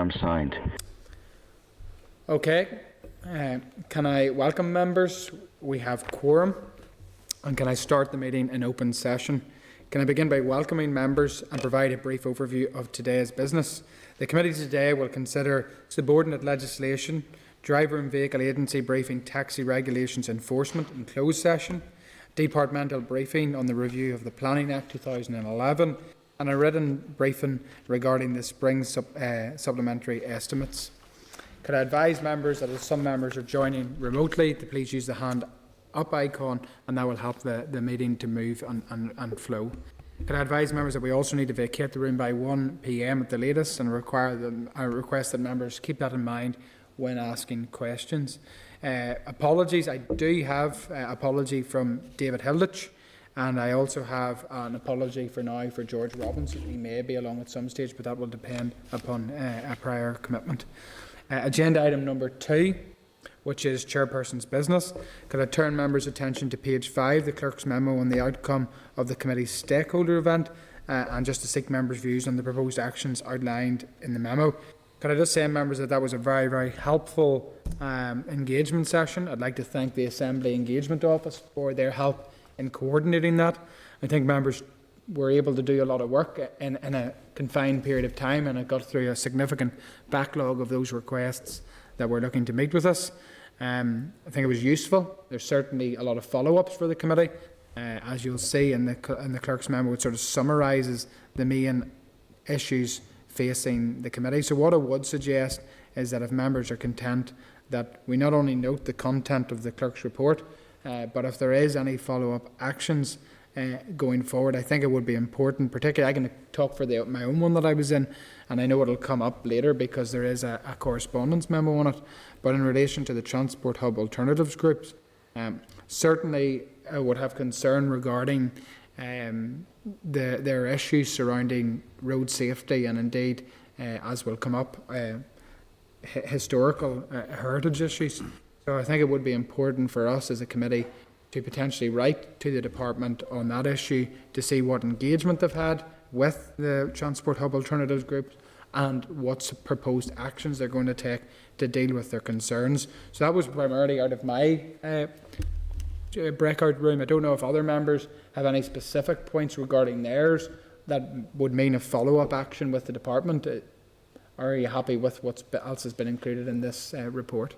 and signed. Okay. Can I welcome members? We have quorum. And can I start the meeting in open session? Can I begin by welcoming members and provide a brief overview of today's business? The committee today will consider subordinate legislation, driver and vehicle agency briefing, taxi regulations enforcement in closed session, departmental briefing on the review of the Planning Act 2011, and a written briefing regarding the spring supplementary estimates. Could I advise members that if some members are joining remotely, to please use the hand up icon, and that will help the meeting to move and flow. Could I advise members that we also need to vacate the room by 1 p.m. at the latest, and request that members keep that in mind when asking questions. Apologies, I do have apology from David Hilditch, and I also have an apology for now for George Robinson. He may be along at some stage, but that will depend upon a prior commitment. Agenda item number 2, which is Chairperson's business. Could I turn members' attention to page 5, the Clerk's memo on the outcome of the committee's stakeholder event, and just to seek members' views on the proposed actions outlined in the memo. Could I just say, members, that that was a very, very helpful engagement session. I'd like to thank the Assembly Engagement Office for their help in coordinating that. I think members were able to do a lot of work in a confined period of time, and it got through a significant backlog of those requests that were looking to meet with us. I think it was useful. There's certainly a lot of follow-ups for the committee. As you'll see in the Clerk's memo, it sort of summarises the main issues facing the committee. So what I would suggest is that if members are content that we not only note the content of the Clerk's report, but if there is any follow-up actions going forward, I think it would be important, particularly I can talk for my own one that I was in, and I know it will come up later because there is a correspondence memo on it, but in relation to the Transport Hub Alternatives groups, certainly I would have concern regarding their issues surrounding road safety, and indeed, as will come up, historical heritage issues. So I think it would be important for us as a committee to potentially write to the department on that issue to see what engagement they've had with the Transport Hub Alternatives group and what proposed actions they're going to take to deal with their concerns. So that was primarily out of my breakout room. I don't know if other members have any specific points regarding theirs that would mean a follow-up action with the department. Are you happy with what else has been included in this report?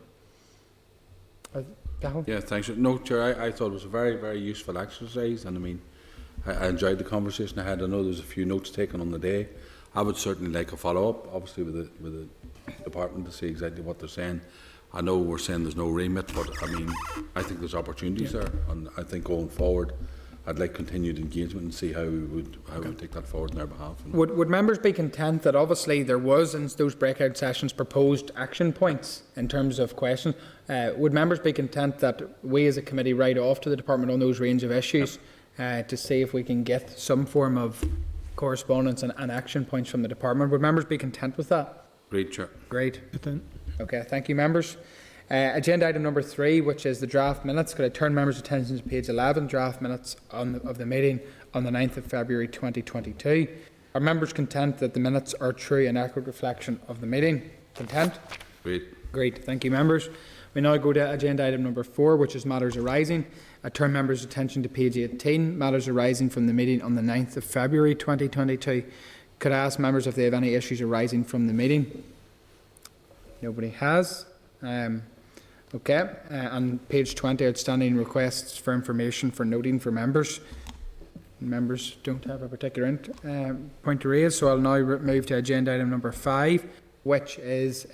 Yeah, thanks. No, Chair, I thought it was a very, very useful exercise, and I mean, I enjoyed the conversation I had. I know there's a few notes taken on the day. I would certainly like a follow-up, obviously, with the department to see exactly what they're saying. I know we're saying there's no remit, but I mean, I think there's opportunities there, and I think going forward, I'd like continued engagement and see how we would take that forward on their behalf. Would members be content that obviously there was in those breakout sessions proposed action points in terms of questions? Would members be content that we as a committee write off to the department on those range of issues to see if we can get some form of correspondence and action points from the department? Would members be content with that? Great, Chair. Great. Okay, thank you, members. Agenda item number 3, which is the draft minutes. Could I turn members' attention to page 11, draft minutes of the meeting on the 9th of February 2022. Are members content that the minutes are true and accurate reflection of the meeting? Content? Great. Great, thank you, members. We now go to agenda item number 4, which is matters arising. I turn members' attention to page 18, matters arising from the meeting on the 9th of February 2022. Could I ask members if they have any issues arising from the meeting? Nobody has. Okay, on page 20, outstanding requests for information for noting for members. Members don't have a particular point to raise, so I'll now move to agenda item number 5, which is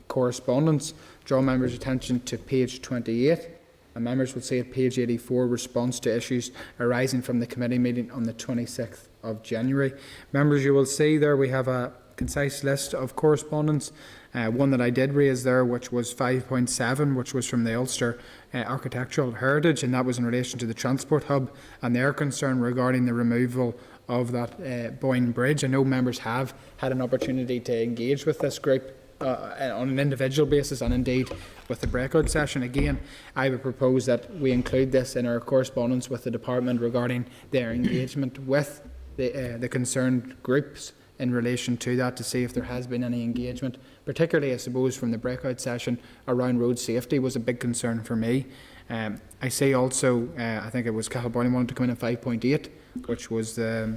correspondence. Draw members' attention to page 28, and members will see at page 84, response to issues arising from the committee meeting on the 26th of January. Members, you will see there we have a concise list of correspondence. One that I did raise there, which was 5.7, which was from the Ulster Architectural Heritage, and that was in relation to the Transport Hub and their concern regarding the removal of that Boyne Bridge. I know members have had an opportunity to engage with this group on an individual basis, and indeed with the breakout session. Again, I would propose that we include this in our correspondence with the department regarding their engagement with the concerned groups in relation to that to see if there has been any engagement, particularly I suppose from the breakout session around road safety was a big concern for me. I see also, I think it was Cathal Boylan wanted to come in at 5.8, which was the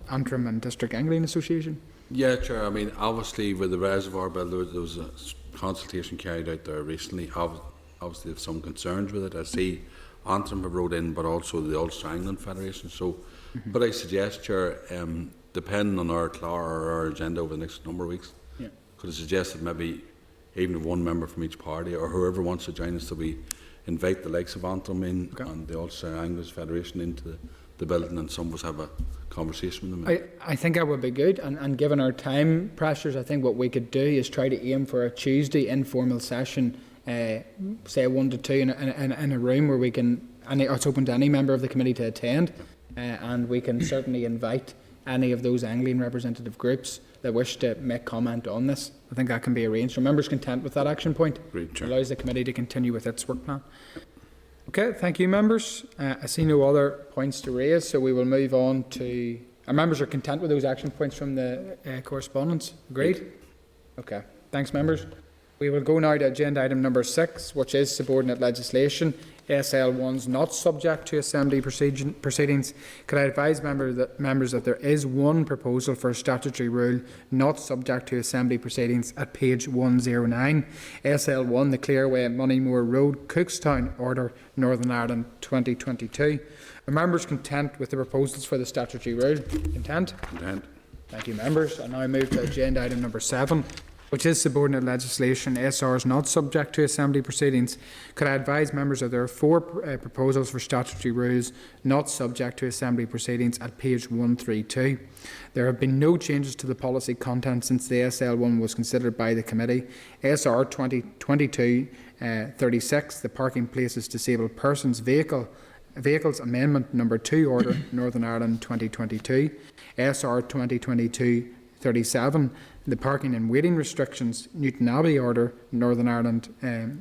Antrim and District Angling Association. Yeah, Chair. I mean, obviously, with the reservoir bill, there was a consultation carried out there recently. Obviously, have some concerns with it. I see Antrim have wrote in, but also the Ulster Angling Federation. So, but I suggest, Chair, depending on our agenda over the next number of weeks, could I suggest that maybe even one member from each party or whoever wants to join us, that we invite the likes of Antrim in and the Ulster Anglers Federation into the building, and some of us have a conversation with them. I think that would be good, and given our time pressures, I think what we could do is try to aim for a Tuesday informal session, say 1 to 2 in a room where we can, and it's open to any member of the committee to attend, and we can certainly invite any of those angling representative groups that wish to make comment on this. I think that can be arranged. Are members content with that action point? Great, Chair. Allows the committee to continue with its work plan. Okay, thank you, members. I see no other points to raise, so we will move on to... Our members are content with those action points from the correspondence? Agreed? Okay, thanks, members. We will go now to agenda item number 6, which is subordinate legislation. SL1's not subject to Assembly proceedings. Could I advise members that there is one proposal for a statutory rule not subject to Assembly proceedings at page 109. SL1, the Clearway Moneymore Road, Cookstown Order, Northern Ireland 2022. Are members content with the proposals for the statutory rule? Content? Content. Thank you, members. I now move to agenda item number 7, which is subordinate legislation. SR is not subject to Assembly proceedings. Could I advise members that there are 4 proposals for statutory rules not subject to Assembly proceedings at page 132. There have been no changes to the policy content since the SL1 was considered by the committee. SR 2022-36, the Parking Places Disabled Persons Vehicles Amendment Number 2 Order, Northern Ireland 2022. SR 2022-37, the Parking and Waiting Restrictions Newton Abbey Order, Northern Ireland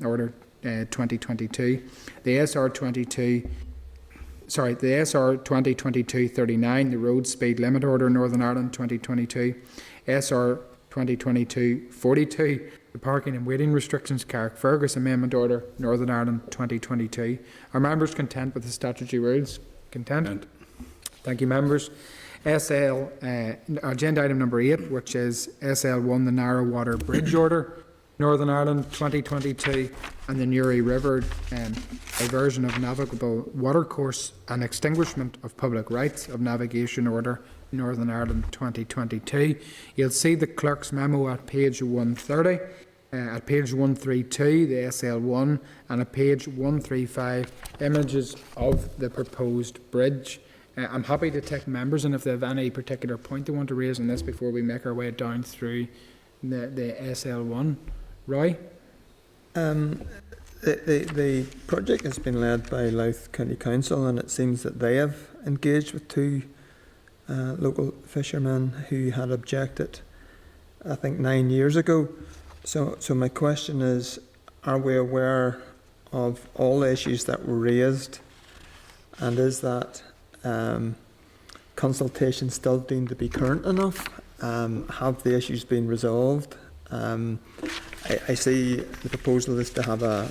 Order 2022. The SR 2022-39, the Road Speed Limit Order, Northern Ireland 2022. SR 2022-42, the Parking and Waiting Restrictions Carrickfergus Amendment Order, Northern Ireland 2022. Are members content with the statutory rules? Content? Thank you, members. Agenda item number 8, which is SL1, the Narrow Water Bridge Order, Northern Ireland 2022, and the Newry River Diversion of Navigable Watercourse and Extinguishment of Public Rights of Navigation Order, Northern Ireland 2022. You'll see the clerk's memo at page 130, at page 132, the SL1, and at page 135, images of the proposed bridge. I'm happy to take members, and if they have any particular point they want to raise on this before we make our way down through the SL1. Roy? The project has been led by Louth County Council, and it seems that they have engaged with 2 local fishermen who had objected, I think, 9 years ago. So my question is, are we aware of all the issues that were raised, and is that consultation still deemed to be current enough? Have the issues been resolved? I see the proposal is to have I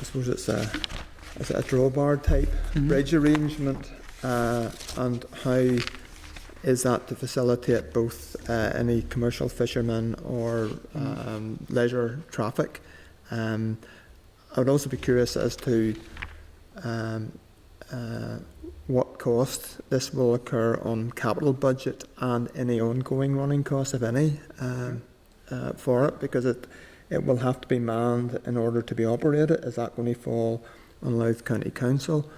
suppose it's a drawbar type bridge arrangement, and how is that to facilitate both any commercial fishermen or leisure traffic? I would also be curious as to what cost this will occur on capital budget and any ongoing running costs, if any, for it, because it will have to be manned in order to be operated. Is that going to fall on Louth County Council,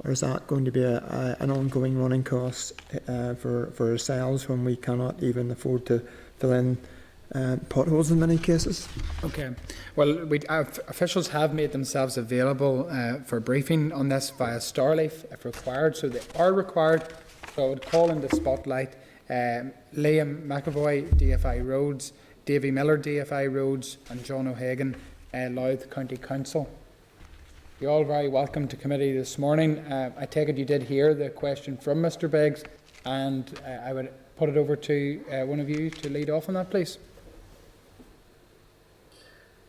or is that going to be an ongoing running cost for ourselves when we cannot even afford to fill in potholes in many cases? Okay. Well, officials have made themselves available for briefing on this via Starleaf if required, so they are required. So I would call into spotlight Liam McAvoy, DFI Roads, Davy Miller, DFI Roads, and John O'Hagan, Louth County Council. You're all very welcome to committee this morning. I take it you did hear the question from Mr Biggs, and I would put it over to one of you to lead off on that, please.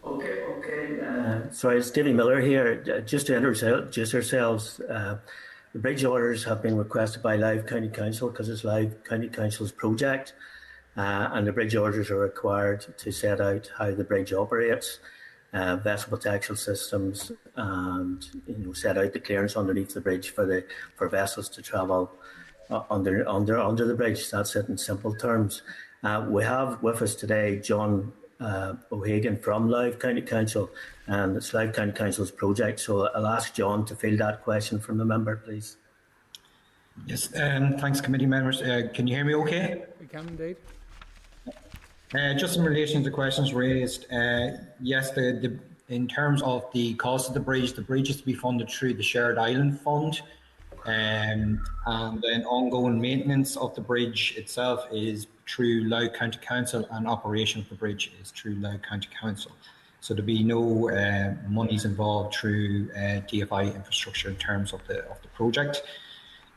Okay. Sorry, it's Davy Miller here. Just to introduce ourselves, the bridge orders have been requested by Live County Council because it's Live County Council's project, and the bridge orders are required to set out how the bridge operates, vessel protection systems, and set out the clearance underneath the bridge for vessels to travel under the bridge. That's it in simple terms. We have with us today John O'Hagan from Live County Council, and it's Live County Council's project. So I'll ask John to field that question from the member, please. Yes, thanks, committee members. Can you hear me okay? We can indeed. Just in relation to the questions raised, yes, in terms of the cost of the bridge is to be funded through the Shared Island Fund, and then ongoing maintenance of the bridge itself is through Louth County Council, and operation of the bridge is through Louth County Council. So there'll be no monies involved through DFI infrastructure in terms of the project.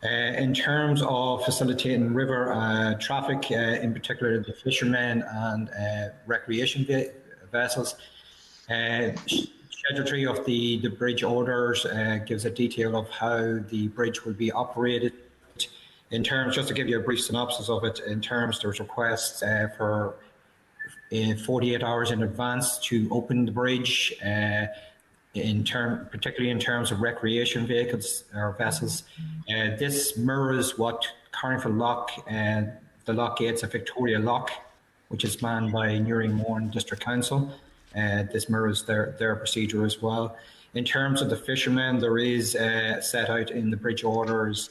In terms of facilitating river traffic, in particular the fishermen and recreation vessels, Schedule 3 of the bridge orders gives a detail of how the bridge will be operated. In terms, just to give you a brief synopsis of it, in terms there's requests for 48 hours in advance to open the bridge, particularly in terms of recreation vehicles or vessels. This mirrors what Carnival Lock, the lock gates of Victoria Lock, which is manned by Newry-Morn District Council. This mirrors their procedure as well. In terms of the fishermen, there is set out in the bridge orders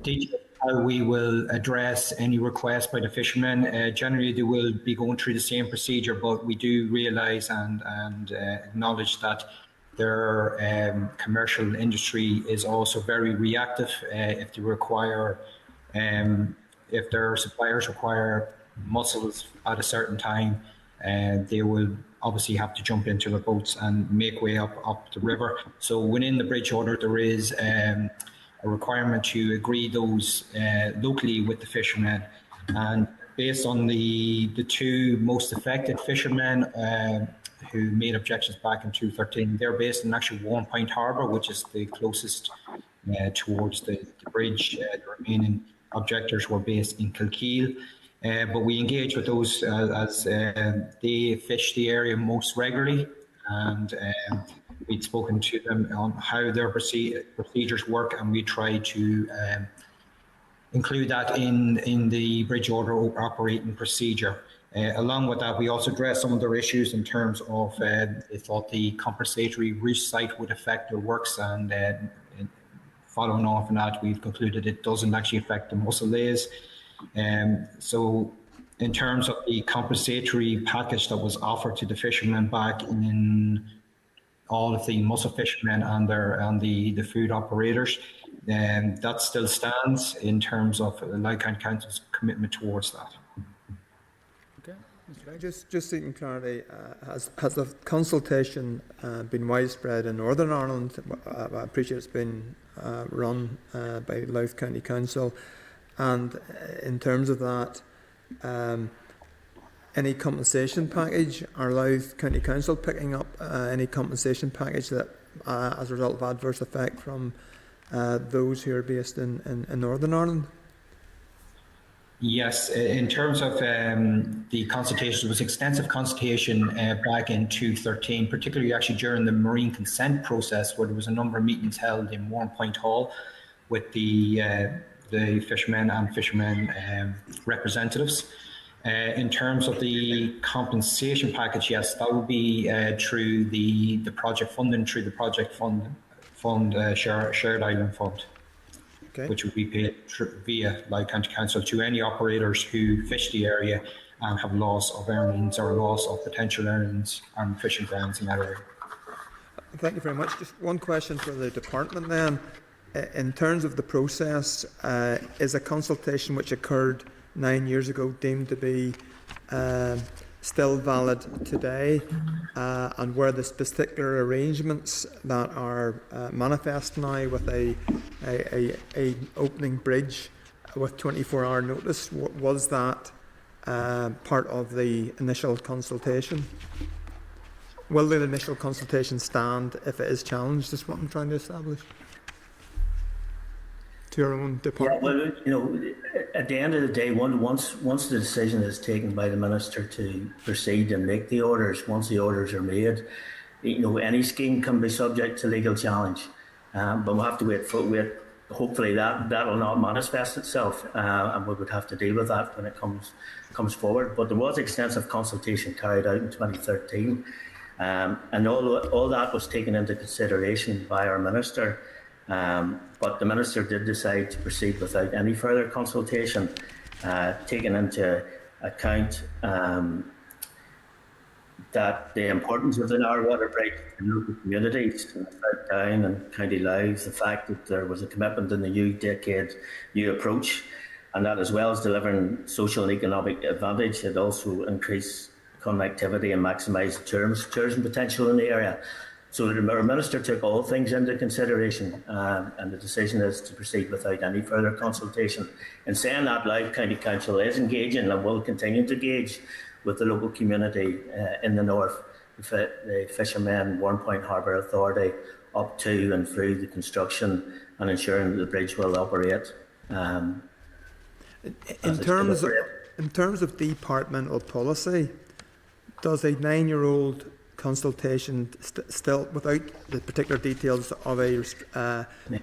detail how we will address any requests by the fishermen. Generally, they will be going through the same procedure, but we do realise and acknowledge that their commercial industry is also very reactive. If they require, if their suppliers require mussels at a certain time, they will obviously have to jump into their boats and make way up the river. So within the bridge order, there is a requirement to agree those locally with the fishermen, and based on the two most affected fishermen who made objections back in 2013, they're based in actually Warren Point Harbour, which is the closest towards the bridge. The remaining objectors were based in Kilkeel, but we engage with those as they fish the area most regularly, and we'd spoken to them on how their procedures work, and we try to include that in the bridge order operating procedure. Along with that, we also address some of their issues in terms of they thought the compensatory reef site would affect their works, and following on from that, we've concluded it doesn't actually affect the mussel lays. So in terms of the compensatory package that was offered to the fishermen back in all of the mussel fishermen and the food operators, that still stands in terms of Louth County Council's commitment towards that. Okay. Just seeking clarity, has the consultation been widespread in Northern Ireland? I appreciate it's been run by Louth County Council, and in terms of that, any compensation package, are Louth County Council picking up any compensation package that as a result of adverse effect from those who are based in Northern Ireland? Yes, in terms of the consultation, there was extensive consultation back in 2013, particularly actually during the marine consent process, where there was a number of meetings held in Warren Point Hall with the fishermen and fishermen representatives. In terms of the compensation package, yes, that would be through the project funding, through the project fund Shared Island Fund, okay, which would be paid via Louth County Council to any operators who fish the area and have loss of earnings or loss of potential earnings on fishing grounds in that area. Thank you very much. Just one question for the department then. In terms of the process, is a consultation which occurred 9 years ago deemed to be still valid today, and were the particular arrangements that are manifest now with a opening bridge, with 24-hour notice. Was that part of the initial consultation? Will the initial consultation stand if it is challenged, is what I'm trying to establish? To your own Yeah, department? well, you know, at the end of the day, once the decision is taken by the minister to proceed and make the orders, once the orders are made, you know, any scheme can be subject to legal challenge. But we'll have to wait. Hopefully that will not manifest itself, and we would have to deal with that when it comes forward. But there was extensive consultation carried out in 2013, and all that was taken into consideration by our minister. But the minister did decide to proceed without any further consultation, taking into account that the importance of the narrow water bridge in local communities, in South Down and County Louth, the fact that there was a commitment in the new approach, and that as well as delivering social and economic advantage, it also increased connectivity and maximised tourism potential in the area. So our minister took all things into consideration, and the decision is to proceed without any further consultation. In saying that, Louth County Council is engaging and will continue to engage with the local community in the north, the Fishermen Warrenpoint Harbour Authority, up to and through the construction and ensuring that the bridge will operate. In terms of departmental policy, does a 9-year-old consultation still, without the particular details of a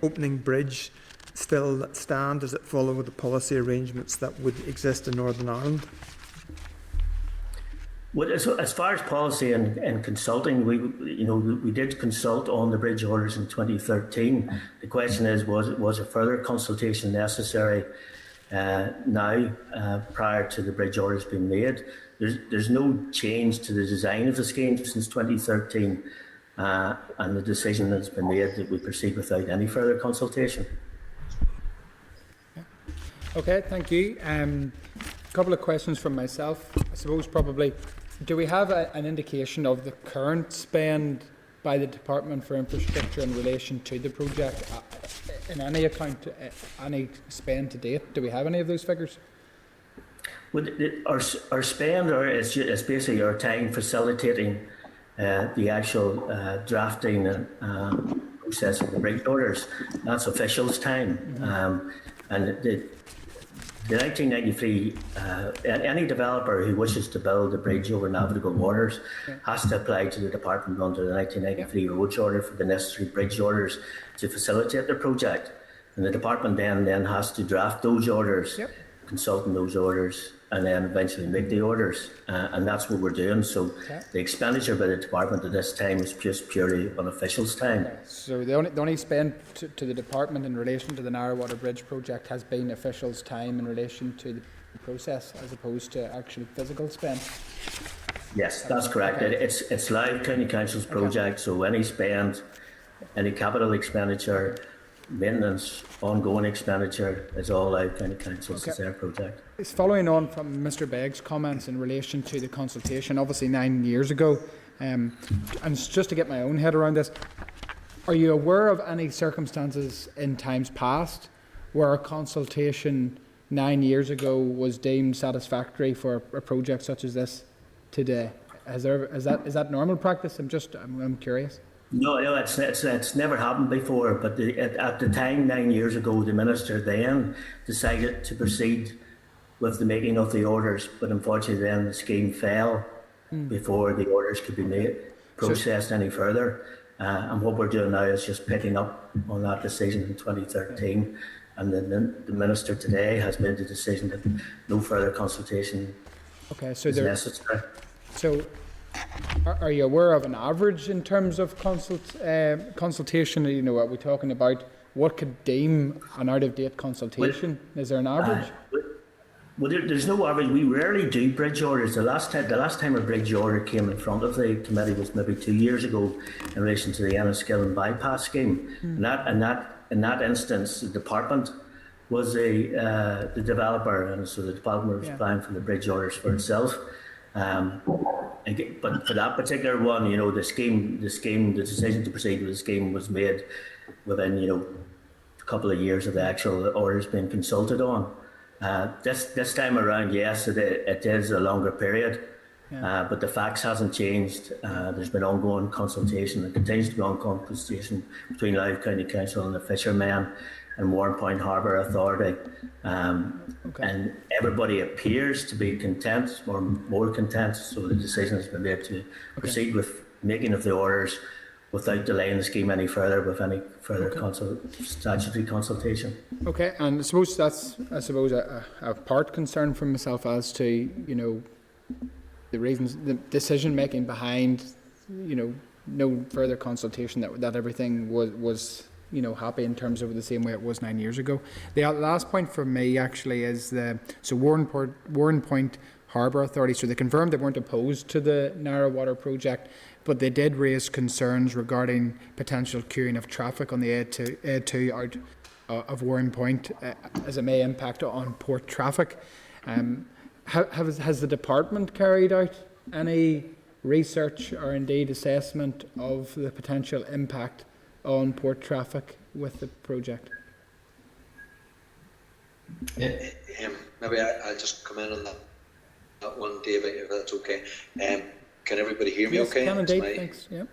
opening bridge, still stand? Does it follow the policy arrangements that would exist in Northern Ireland? Well, as far as policy and consulting, we did consult on the bridge orders in 2013. The question is, was a further consultation necessary now, prior to the bridge orders being made? There's no change to the design of the scheme since 2013, and the decision has been made that we proceed without any further consultation. Okay, thank you. A couple of questions from myself. I suppose probably, do we have an indication of the current spend by the Department for Infrastructure in relation to the project in any account, any spend to date? Do we have any of those figures? Well, our spend is basically our time facilitating the actual drafting and processing the bridge orders. That's officials' time. And the 1993, any developer who wishes to build a bridge over navigable waters has to apply to the department under the 1993 roads order for the necessary bridge orders to facilitate the project. And the department then has to draft those orders, consult on those orders, and then eventually make the orders. And that's what we're doing. So the expenditure by the department at this time is just purely on officials' time. So the only spend to the department in relation to the Narrow Water Bridge project has been officials' time in relation to the process, as opposed to actual physical spend? Yes, that's correct. Okay. It's Louth County Council's project, so any spend, any capital expenditure, maintenance, ongoing expenditure is all Louth County Council's their project. It's following on from Mr. Begg's comments in relation to the consultation, obviously 9 years ago, and just to get my own head around this, are you aware of any circumstances in times past where a consultation 9 years ago was deemed satisfactory for a project such as this today? Is that normal practice? I'm curious. No, it's never happened before. But at the time, 9 years ago, the minister then decided to proceed with the making of the orders. But unfortunately, then the scheme fell before the orders could be processed any further. And what we're doing now is just picking up on that decision in 2013. And then the minister today has made the decision that no further consultation is necessary. So, are you aware of an average in terms of consultation? You know, are we talking about what could deem an out-of-date consultation? Is there an average? Well, there's no average. We rarely do bridge orders. The last time a bridge order came in front of the committee was maybe 2 years ago in relation to the Enniskillen bypass scheme. In that instance, the department was the developer, and so the department was applying for the bridge orders for itself. But for that particular one, you know, the decision to proceed with the scheme was made within, you know, a couple of years of the actual orders being consulted on. This time around, yes, it is a longer period, but the facts hasn't changed. There's been ongoing consultation. There continues to be ongoing consultation between Louth County Council and the fishermen and Warrenpoint Harbour Authority. And everybody appears to be content, or more content, so the decision has been made to proceed with making of the orders without delaying the scheme any further with any further statutory consultation. Okay, and I suppose that's a part concern from myself as to, you know, the reasons, the decision making behind, you know, no further consultation, that everything was you know, happy in terms of the same way it was 9 years ago. The last point for me actually is Warrenpoint Harbour Authority. So they confirmed they weren't opposed to the narrow water project, but they did raise concerns regarding potential queuing of traffic on the A2 out of Warrenpoint as it may impact on port traffic. Has the department carried out any research or indeed assessment of the potential impact on port traffic with the project? Maybe I'll just come in on that one, David, if that's okay. Can everybody hear me okay? Yes, can indeed, thanks. Yep.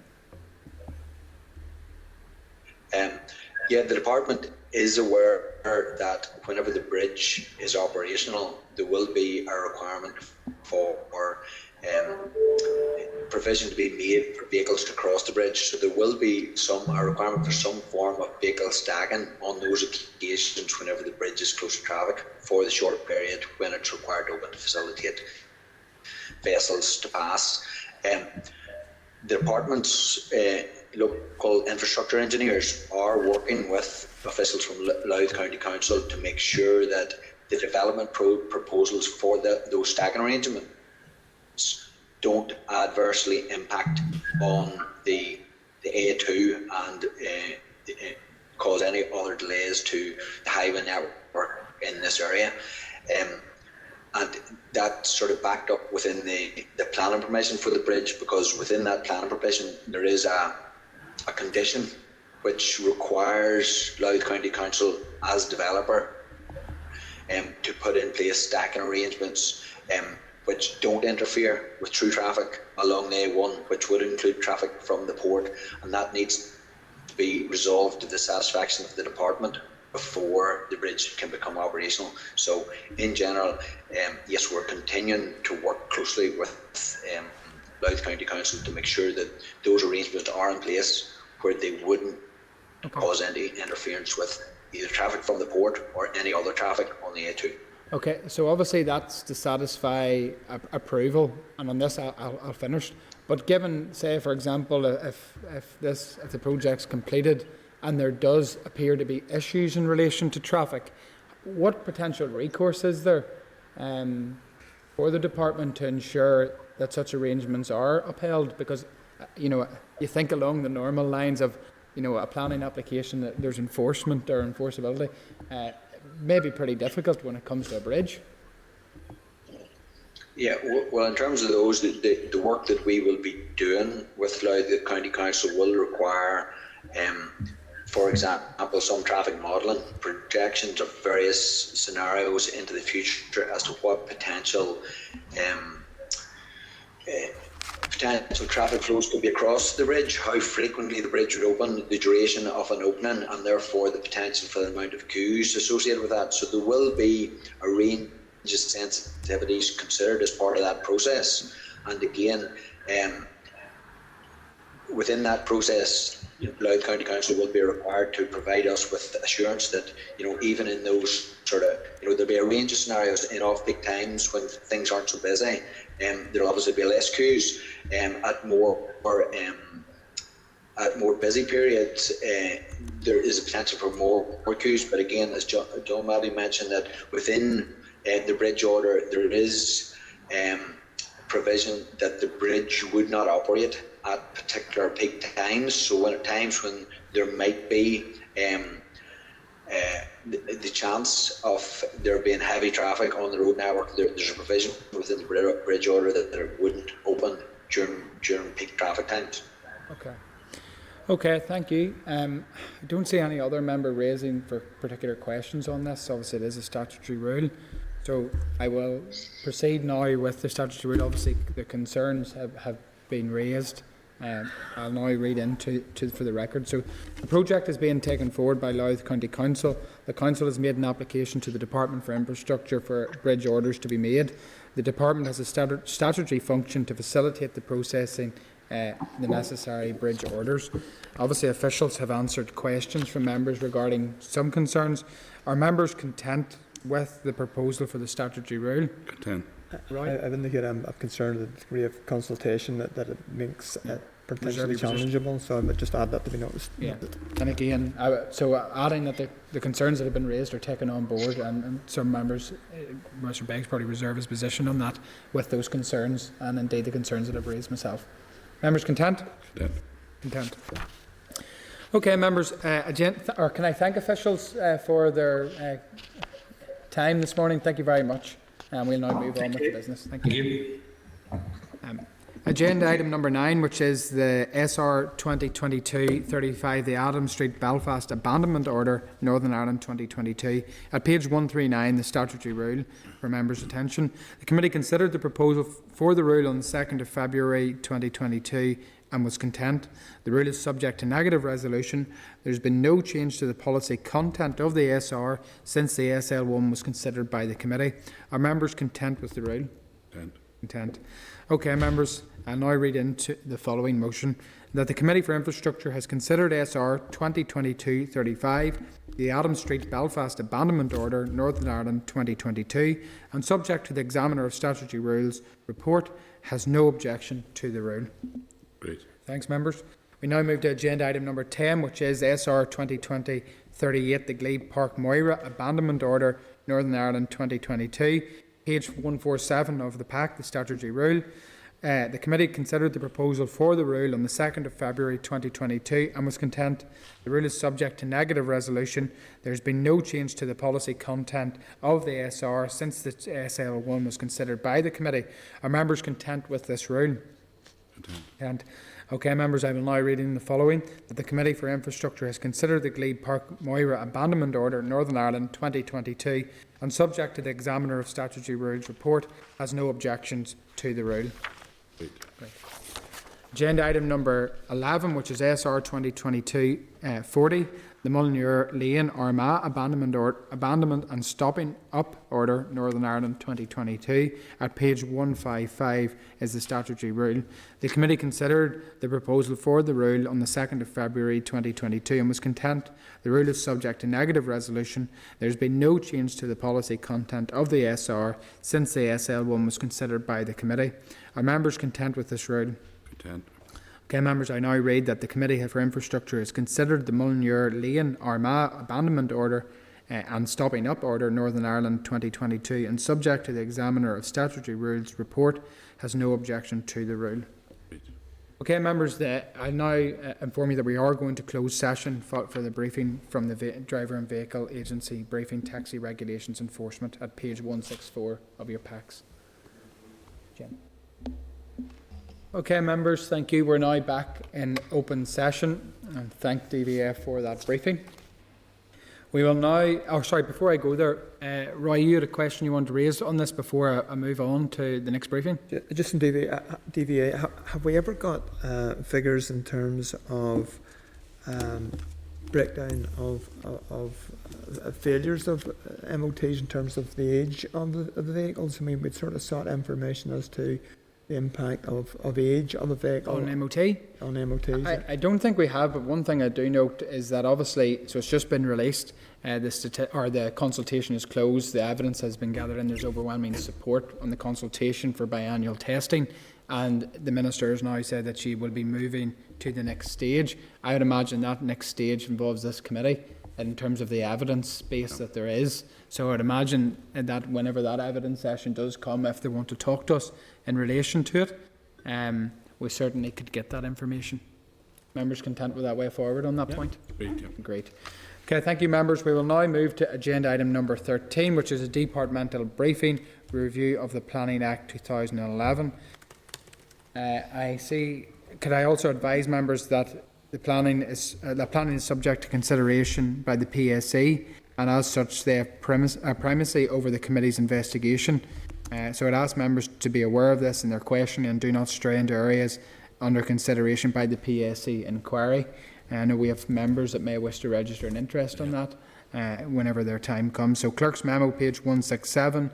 Yeah, the department is aware that whenever the bridge is operational, there will be a requirement for provision to be made for vehicles to cross the bridge. So there will be a requirement for some form of vehicle stacking on those occasions whenever the bridge is closed to traffic for the short period when it's required to open to facilitate vessels to pass. The department's local infrastructure engineers are working with officials from Louth County Council to make sure that the development proposals for those stacking arrangements don't adversely impact on the A2 and cause any other delays to the highway network in this area. And that's sort of backed up within the planning permission for the bridge, because within that planning permission there is a condition which requires Louth County Council as developer to put in place stacking arrangements which don't interfere with through traffic along the A1, which would include traffic from the port, and that needs to be resolved to the satisfaction of the department before the bridge can become operational. So in general, yes, we're continuing to work closely with Louth County Council to make sure that those arrangements are in place where they wouldn't cause any interference with either traffic from the port or any other traffic on the A2. Okay, so obviously that's to satisfy approval, and on this I'll finish. But given, say, for example, if the project's completed and there does appear to be issues in relation to traffic, what potential recourse is there for the department to ensure that such arrangements are upheld? Because you know, you think along the normal lines of, you know, a planning application, that there's enforcement or enforceability. May be pretty difficult when it comes to a bridge. Yeah, well, in terms of those, the work that we will be doing with Louth County Council will require, for example, some traffic modelling, projections of various scenarios into the future as to what potential traffic flows could be across the bridge, how frequently the bridge would open, the duration of an opening, and therefore the potential for the amount of queues associated with that. So there will be a range of sensitivities considered as part of that process. And again, within that process, Louth County Council will be required to provide us with assurance that, you know, even in those sort of, you know, there'll be a range of scenarios in off-peak times when things aren't so busy. There'll obviously be less queues. At more busy periods, there is a potential for more queues. But again, as John Maddy mentioned, that within the bridge order, there is provision that the bridge would not operate at particular peak times. So when at times when there might be the chance of there being heavy traffic on the road network, there's a provision within the bridge order that it wouldn't open during peak traffic times. Okay, thank you. I don't see any other member raising for particular questions on this. Obviously, it is a statutory rule. So I will proceed now with the statutory rule. Obviously, the concerns have been raised. I'll now read into for the record. So the project is being taken forward by Louth County Council. The Council has made an application to the Department for Infrastructure for bridge orders to be made. The Department has a statutory function to facilitate the processing the necessary bridge orders. Obviously, officials have answered questions from members regarding some concerns. Are members content with the proposal for the statutory rule? Content. I indicate I'm concerned with the degree of consultation that it makes it potentially Reserve your position. challengeable, so I would just add that to be noticed. Yeah, and again, adding that the concerns that have been raised are taken on board, and some members, Mr. Beggs probably reserve his position on that with those concerns, and indeed the concerns that I've raised myself. Members content? Content. Content. Okay, members, can I thank officials for their time this morning? Thank you very much. And we'll now move on with the business. Thank you. Agenda item number 9, which is the SR 2022-35, the Adam Street Belfast Abandonment Order, Northern Ireland 2022. At page 139, the statutory rule, for members' attention. The committee considered the proposal for the rule on the 2nd of February 2022 and was content. The rule is subject to negative resolution. There has been no change to the policy content of the SR since the SL1 was considered by the committee. Are members content with the rule? Content. Content. Okay, members, I'll now read into the following motion. That the Committee for Infrastructure has considered SR 2022-35, the Adam Street Belfast Abandonment Order, Northern Ireland 2022, and subject to the Examiner of Statutory Rules report, has no objection to the rule. Great. Thanks, members. We now move to agenda item number 10, which is SR 2020-38, the Glebe Park Moira Abandonment Order, Northern Ireland 2022. Page 147 of the pack, the statutory rule. The committee considered the proposal for the rule on the 2nd of February 2022 and was content. The rule is subject to negative resolution. There has been no change to the policy content of the SR since the SL1 was considered by the committee. Are members content with this rule? Content. Okay, members, I will now read in the following. That the Committee for Infrastructure has considered the Glebe Park Moira Abandonment Order, Northern Ireland 2022, and subject to the Examiner of Statutory Rules report, has no objections to the rule. Great. Agenda item number 11, which is SR 2022-40, the Mullinure Lane Armagh Abandonment and Stopping Up Order, Northern Ireland 2022. At page 155 is the statutory rule. The committee considered the proposal for the rule on the 2nd of February 2022 and was content. The rule is subject to negative resolution. There has been no change to the policy content of the SR since the SL1 was considered by the committee. Are members content with this rule? Content. Okay, members, I now read that the Committee for Infrastructure has considered the Mullinure Lane Armagh Abandonment Order and Stopping Up Order, Northern Ireland 2022, and subject to the Examiner of Statutory Rules report, has no objection to the rule. Okay, members, I now inform you that we are going to close session for the briefing from the Driver and Vehicle Agency Briefing Taxi Regulations Enforcement at page 164 of your packs. Jim. Okay, members, thank you. We're now back in open session, and thank DVF for that briefing. We will now, before I go there, Roy, you had a question you want to raise on this before I move on to the next briefing? Just in DVA, have we ever got figures in terms of breakdown of failures of MOTs in terms of the age of the vehicles? I mean, we'd sort of sought information as to the impact of age of a vehicle On MOT? On MOTs. I don't think we have, but one thing I do note is that obviously, so it's just been released, the consultation is closed, the evidence has been gathered, and there's overwhelming support on the consultation for biannual testing, and the Minister has now said that she will be moving to the next stage. I would imagine that next stage involves this committee in terms of the evidence base that there is. So I'd imagine that whenever that evidence session does come, if they want to talk to us in relation to it, we certainly could get that information. Members content with that way forward on that point? Great, yeah. Great. Okay, thank you, members. We will now move to agenda item number 13, which is a departmental briefing review of the Planning Act 2011. Could I also advise members that the planning is subject to consideration by the PSC, and as such they have primacy over the committee's investigation. So I'd ask members to be aware of this in their questioning and do not stray into areas under consideration by the PSC inquiry. I know we have members that may wish to register an interest on that whenever their time comes. So Clerk's Memo, page 167,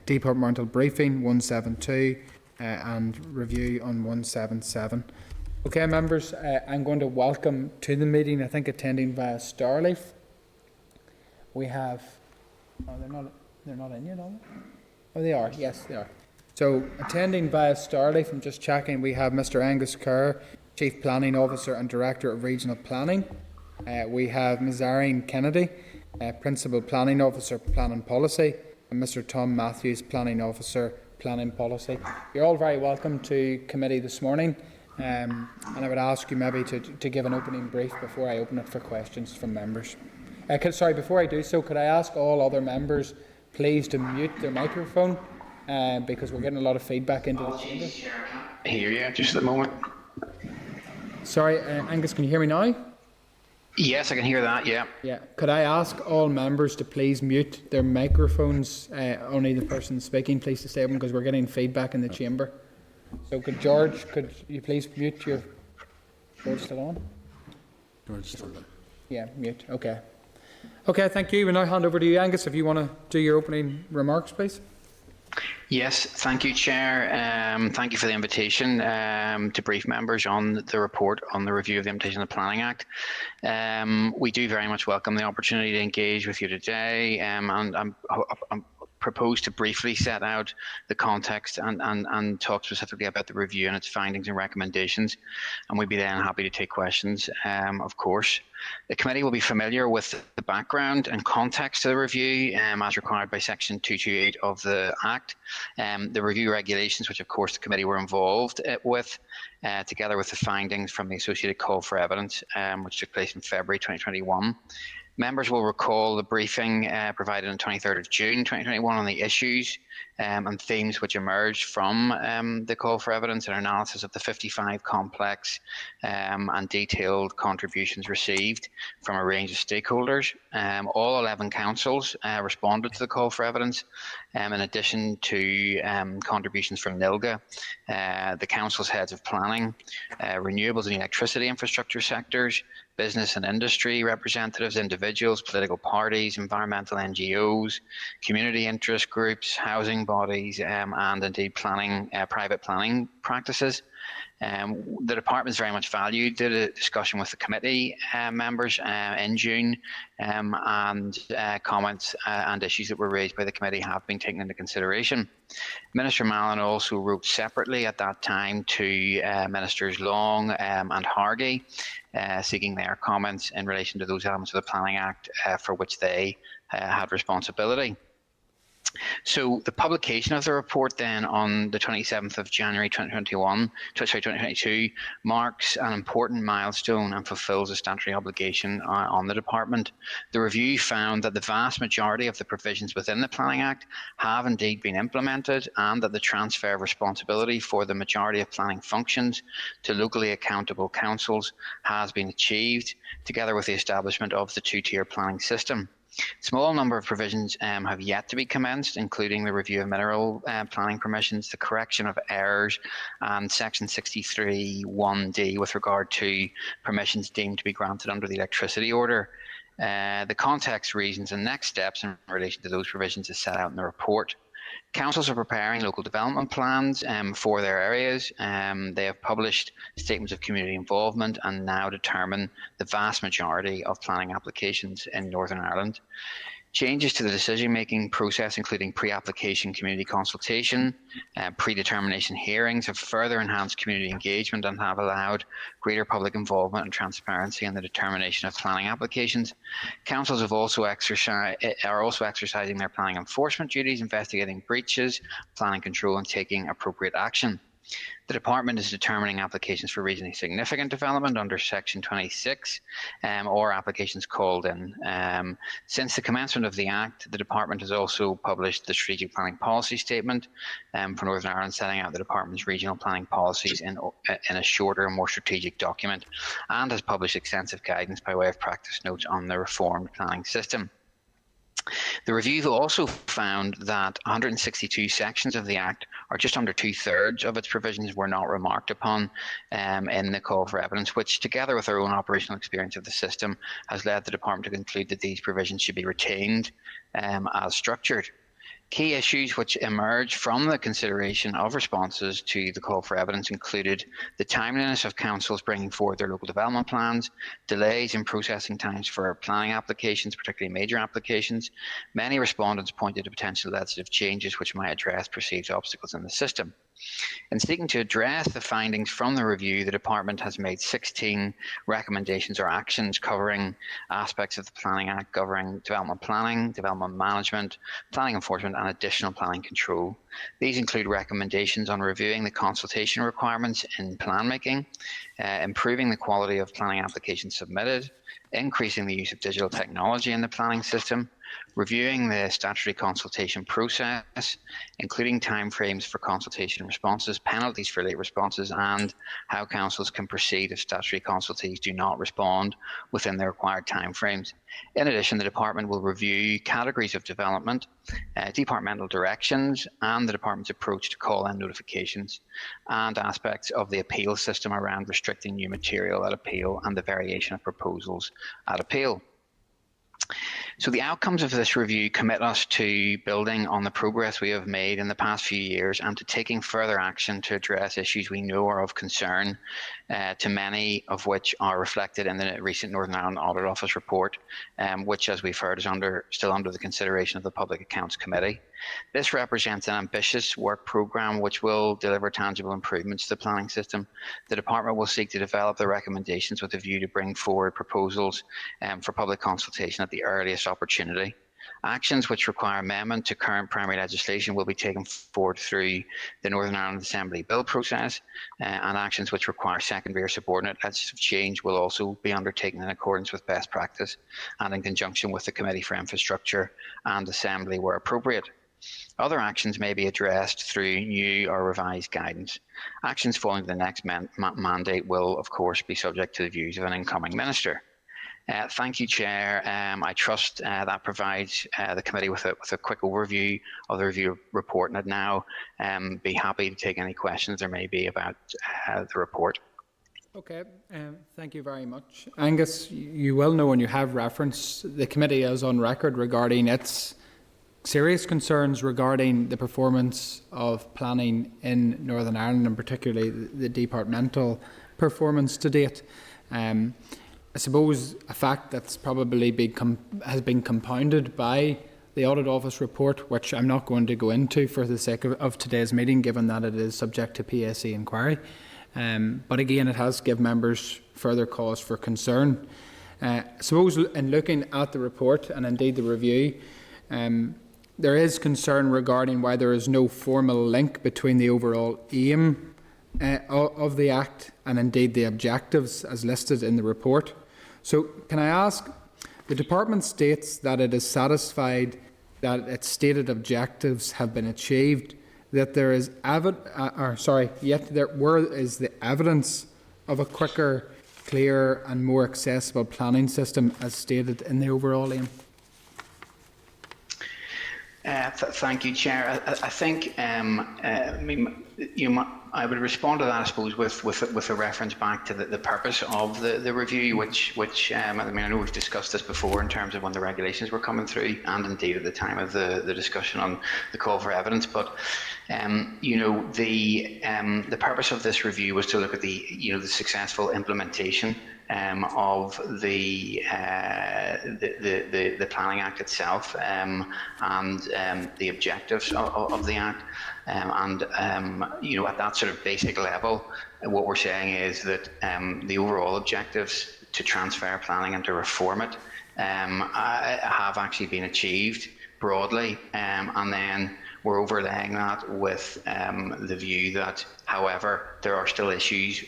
Departmental Briefing 172, and Review on 177. Okay, members, I'm going to welcome to the meeting, I think attending via Starleaf. We have, oh, they're not in yet, are they? Oh, they are, yes, they are. So, attending via Starleaf, I'm just checking, we have Mr. Angus Kerr, Chief Planning Officer and Director of Regional Planning. We have Ms. Irene Kennedy, Principal Planning Officer, Planning Policy, and Mr. Tom Matthews, Planning Officer, Planning Policy. You're all very welcome to committee this morning, and I would ask you maybe to give an opening brief before I open it for questions from members. Before I do so, could I ask all other members please to mute their microphone, because we're getting a lot of feedback into the chamber. I hear you just at the moment. Sorry, Angus, can you hear me now? Yes, I can hear that, yeah. Yeah. Could I ask all members to please mute their microphones, only the person speaking please to stay open, because we're getting feedback in the chamber. So could you please mute your... George still on? George still on. Yeah, mute, okay. Okay, thank you. We'll now hand over to you, Angus, if you want to do your opening remarks, please. Yes, thank you, Chair. Thank you for the invitation to brief members on the report on the review of the Implementation of the Planning Act. We do very much welcome the opportunity to engage with you today, and I'm propose to briefly set out the context and talk specifically about the review and its findings and recommendations, and we'd be then happy to take questions, of course. The committee will be familiar with the background and context of the review as required by Section 228 of the Act, the review regulations, which of course the committee were involved with, together with the findings from the associated call for evidence, which took place in February 2021. Members will recall the briefing provided on 23rd of June 2021 on the issues and themes which emerged from the call for evidence and analysis of the 55 complex and detailed contributions received from a range of stakeholders. All 11 councils responded to the call for evidence, in addition to contributions from NILGA, the council's heads of planning, renewables and electricity infrastructure sectors, business and industry representatives, individuals, political parties, environmental NGOs, community interest groups, housing bodies, and indeed private planning practices. The department's very much valued the discussion with the committee members in June, and comments and issues that were raised by the committee have been taken into consideration. Minister Mallon also wrote separately at that time to Ministers Long and Hargey, seeking their comments in relation to those elements of the Planning Act for which they had responsibility. So the publication of the report then on the 27th of January 2022 marks an important milestone and fulfills a statutory obligation on the department. The review found that the vast majority of the provisions within the Planning Act have indeed been implemented, and that the transfer of responsibility for the majority of planning functions to locally accountable councils has been achieved, together with the establishment of the two-tier planning system. Small number of provisions have yet to be commenced, including the review of mineral planning permissions, the correction of errors, and Section 63(1)(d) with regard to permissions deemed to be granted under the electricity order. The context, reasons, and next steps in relation to those provisions is set out in the report. Councils are preparing local development plans for their areas. They have published statements of community involvement and now determine the vast majority of planning applications in Northern Ireland. Changes to the decision-making process, including pre-application community consultation, predetermination hearings, have further enhanced community engagement and have allowed greater public involvement and transparency in the determination of planning applications. Councils are also exercising their planning enforcement duties, investigating breaches, planning control, and taking appropriate action. The department is determining applications for regionally significant development under Section 26 or applications called in. Since the commencement of the Act, the department has also published the Strategic Planning Policy Statement for Northern Ireland, setting out the department's regional planning policies in a shorter and more strategic document, and has published extensive guidance by way of practice notes on the reformed planning system. The review also found that 162 sections of the Act, or just under 2/3 of its provisions, were not remarked upon in the call for evidence, which, together with our own operational experience of the system, has led the Department to conclude that these provisions should be retained as structured. Key issues which emerged from the consideration of responses to the call for evidence included the timeliness of councils bringing forward their local development plans, delays in processing times for planning applications, particularly major applications. Many respondents pointed to potential legislative changes which might address perceived obstacles in the system. In seeking to address the findings from the review, the Department has made 16 recommendations or actions covering aspects of the Planning Act governing development planning, development management, planning enforcement and additional planning control. These include recommendations on reviewing the consultation requirements in plan making, improving the quality of planning applications submitted, increasing the use of digital technology in the planning system, reviewing the statutory consultation process, including timeframes for consultation responses, penalties for late responses, and how councils can proceed if statutory consultees do not respond within the required timeframes. In addition, the Department will review categories of development, departmental directions, and the Department's approach to call-in notifications, and aspects of the appeal system around restricting new material at appeal and the variation of proposals at appeal. So the outcomes of this review commit us to building on the progress we have made in the past few years and to taking further action to address issues we know are of concern, to many of which are reflected in the recent Northern Ireland Audit Office report, which, as we've heard, is still under the consideration of the Public Accounts Committee. This represents an ambitious work programme which will deliver tangible improvements to the planning system. The Department will seek to develop the recommendations with a view to bring forward proposals for public consultation at the earliest opportunity. Actions which require amendment to current primary legislation will be taken forward through the Northern Ireland Assembly bill process, and actions which require secondary or subordinate legislative change will also be undertaken in accordance with best practice and in conjunction with the Committee for Infrastructure and Assembly where appropriate. Other actions may be addressed through new or revised guidance. Actions following the next mandate will, of course, be subject to the views of an incoming minister. Thank you, Chair. I trust that provides the committee with a quick overview of the review report, and I'd now be happy to take any questions there may be about the report. Okay, thank you very much. Angus, you will know, and you have referenced, the committee is on record regarding its serious concerns regarding the performance of planning in Northern Ireland, and particularly the departmental performance to date. I suppose a fact that's probably has been compounded by the Audit Office report, which I'm not going to go into for the sake of today's meeting, given that it is subject to PSC inquiry. But again, it has given members further cause for concern. I suppose in looking at the report and indeed the review, there is concern regarding why there is no formal link between the overall aim of the Act and indeed the objectives as listed in the report. So can I ask, the Department states that it is satisfied that its stated objectives have been achieved, that there is yet there is the evidence of a quicker, clearer and more accessible planning system as stated in the overall aim. Thank you, Chair. I think I would respond to that, I suppose, with a reference back to the purpose of the review, which I know we've discussed this before in terms of when the regulations were coming through, and indeed at the time of the discussion on the call for evidence. But the purpose of this review was to look at the successful implementation of the Planning Act itself, and the objectives of the Act, and at that sort of basic level, what we're saying is that the overall objectives to transfer planning and to reform it have actually been achieved broadly, and then we're overlaying that with the view that, however, there are still issues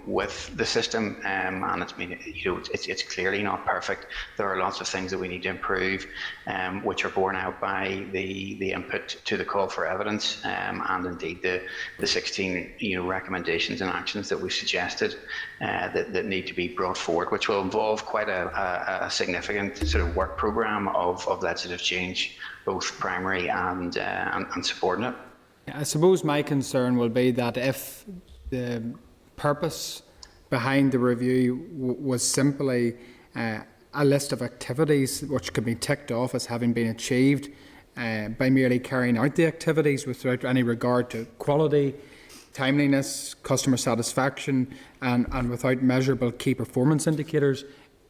with the system, and it's clearly not perfect. There are lots of things that we need to improve, which are borne out by the input to the call for evidence, and indeed the 16 recommendations and actions that we've suggested that need to be brought forward, which will involve quite a significant sort of work programme of legislative change, both primary and subordinate. I suppose my concern will be that if the purpose behind the review was simply a list of activities which could be ticked off as having been achieved by merely carrying out the activities without any regard to quality, timeliness, customer satisfaction, and without measurable key performance indicators,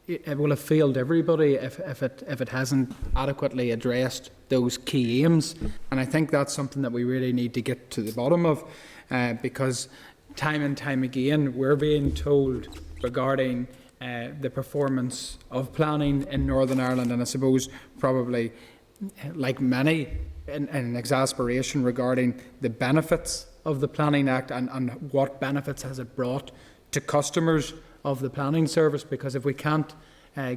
it will have failed everybody if it hasn't adequately addressed those key aims. And I think that's something that we really need to get to the bottom of, because time and time again we're being told regarding the performance of planning in Northern Ireland, and I suppose probably like many in exasperation regarding the benefits of the Planning Act and what benefits has it brought to customers of the planning service, because if we can't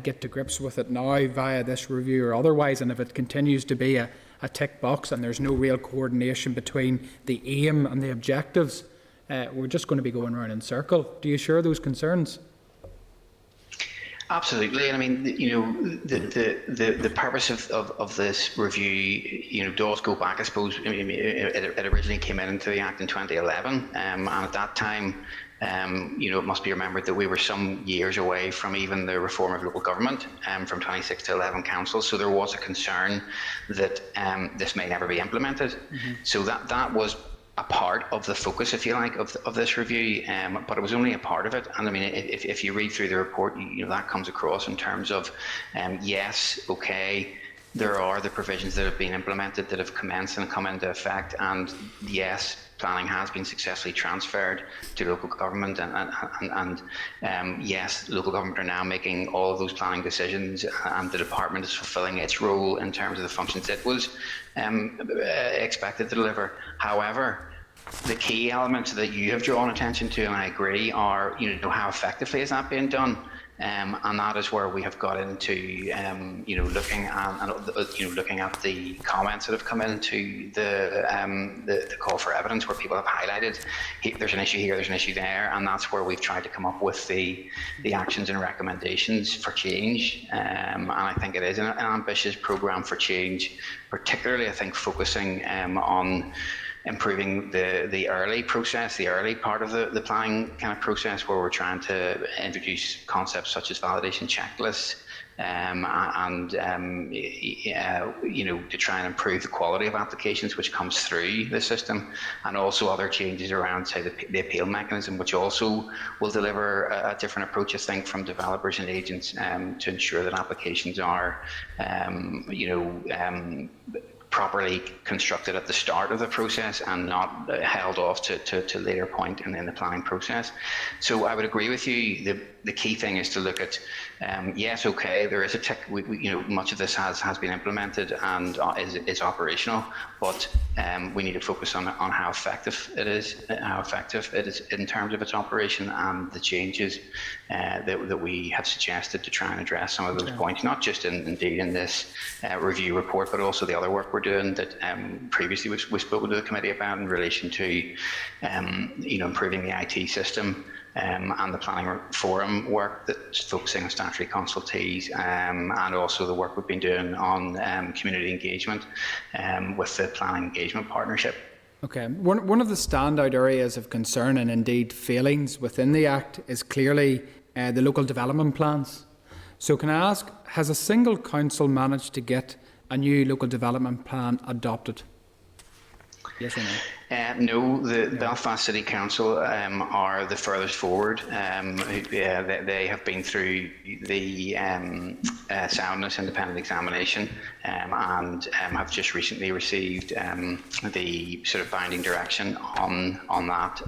get to grips with it now via this review or otherwise, and if it continues to be a tick box and there's no real coordination between the aim and the objectives, we're just going to be going round in circle. Do you share those concerns? Absolutely, and I mean, the purpose of this review, does go back. I suppose it originally came into the Act in 2011, and at that time, it must be remembered that we were some years away from even the reform of local government, from 26 to 11 councils. So there was a concern that this may never be implemented. Mm-hmm. So that was a part of the focus, if you like, of this review, but it was only a part of it. And I mean, if you read through the report, that comes across in terms of, yes, okay, there are the provisions that have been implemented that have commenced and come into effect, and yes, planning has been successfully transferred to local government, and yes, local government are now making all of those planning decisions, and the department is fulfilling its role in terms of the functions it was expected to deliver. However, the key elements that you have drawn attention to, and I agree, are how effectively is that being done. And that is where we have got into, looking at the comments that have come into the call for evidence, where people have highlighted there's an issue here, there's an issue there, and that's where we've tried to come up with the actions and recommendations for change. And I think it is an ambitious programme for change, particularly I think focusing on improving the early process, the early part of the planning kind of process, where we're trying to introduce concepts such as validation checklists, to try and improve the quality of applications which comes through the system, and also other changes around, say, the appeal mechanism, which also will deliver a different approach, I think, from developers and agents, to ensure that applications are, properly constructed at the start of the process and not held off to later point in the planning process. So I would agree with you. The key thing is to look at, yes, okay, there is a tick. Much of this has been implemented and is operational, but we need to focus on how effective it is in terms of its operation, and the changes that we have suggested to try and address some of those points, not just indeed in this review report, but also the other work we're doing that previously we've spoken to the committee about in relation to improving the IT system, and the planning forum work that's focusing on statutory consultees, and also the work we've been doing on community engagement with the planning engagement partnership. Okay, one of the standout areas of concern and indeed failings within the Act is clearly the local development plans. So can I ask, has a single council managed to get a new local development plan adopted? Yes or no? No, the Belfast City Council are the furthest forward. They have been through the soundness independent examination, and have just recently received the sort of binding direction on that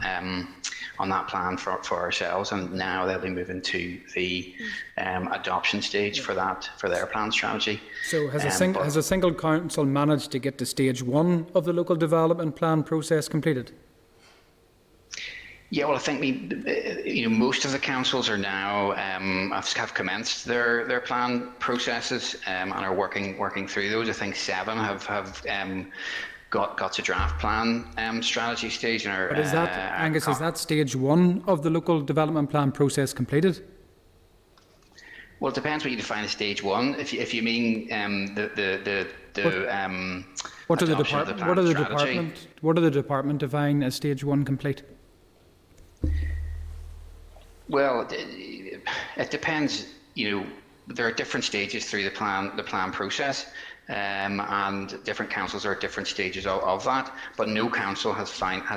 plan for ourselves, and now they'll be moving to the adoption stage for their plan strategy. So has a single council managed to get to stage 1 of the local development plan process completed? Yeah, well, I think most of the councils are now have commenced their plan processes and are working through those. I think 7 have got to draft plan strategy stage. And but is that, Angus, is that stage 1 of the local development plan process completed? Well, it depends what you define as stage 1. If you mean what do the department define as stage 1 complete? Well, it depends. There are different stages through the plan process, and different councils are at different stages of that. But no council has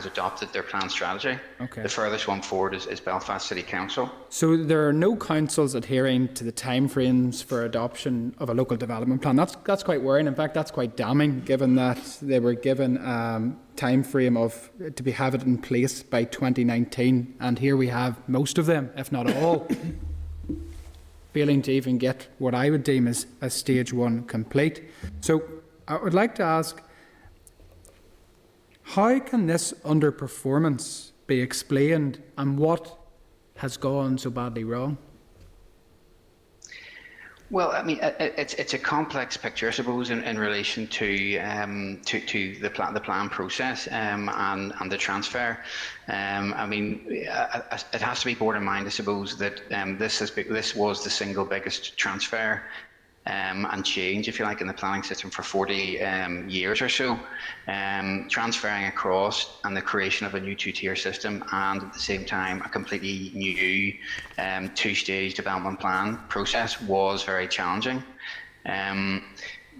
adopted their plan strategy. Okay. The furthest one forward is Belfast City Council. So there are no councils adhering to the timeframes for adoption of a local development plan. That's quite worrying. In fact, that's quite damning, given that they were given time frame to have it in place by 2019, and here we have most of them, if not all, failing to even get what I would deem as stage 1 complete. So I would like to ask, how can this underperformance be explained, and what has gone so badly wrong? Well, I mean, it's a complex picture, I suppose, in relation to the plan process and the transfer. I mean, it has to be borne in mind, I suppose, that this was the single biggest transfer and change, if you like, in the planning system for 40 years or so. Transferring across and the creation of a new 2-tier system, and at the same time a completely new 2-stage development plan process was very challenging.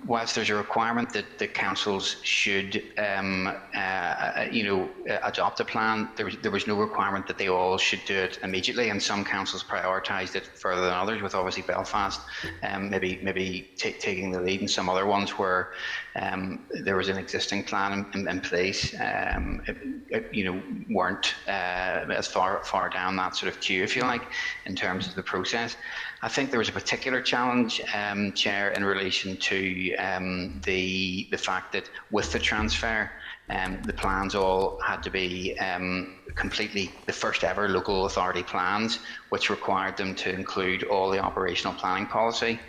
Whilst there's a requirement that the councils should, adopt a plan, there was no requirement that they all should do it immediately, and some councils prioritised it further than others, with obviously Belfast maybe taking the lead, and some other ones where there was an existing plan in place, weren't as far down that sort of queue, if you like, in terms of the process. I think there was a particular challenge, Chair, in relation to the fact that with the transfer, the plans all had to be completely the first ever local authority plans, which required them to include all the operational planning policy,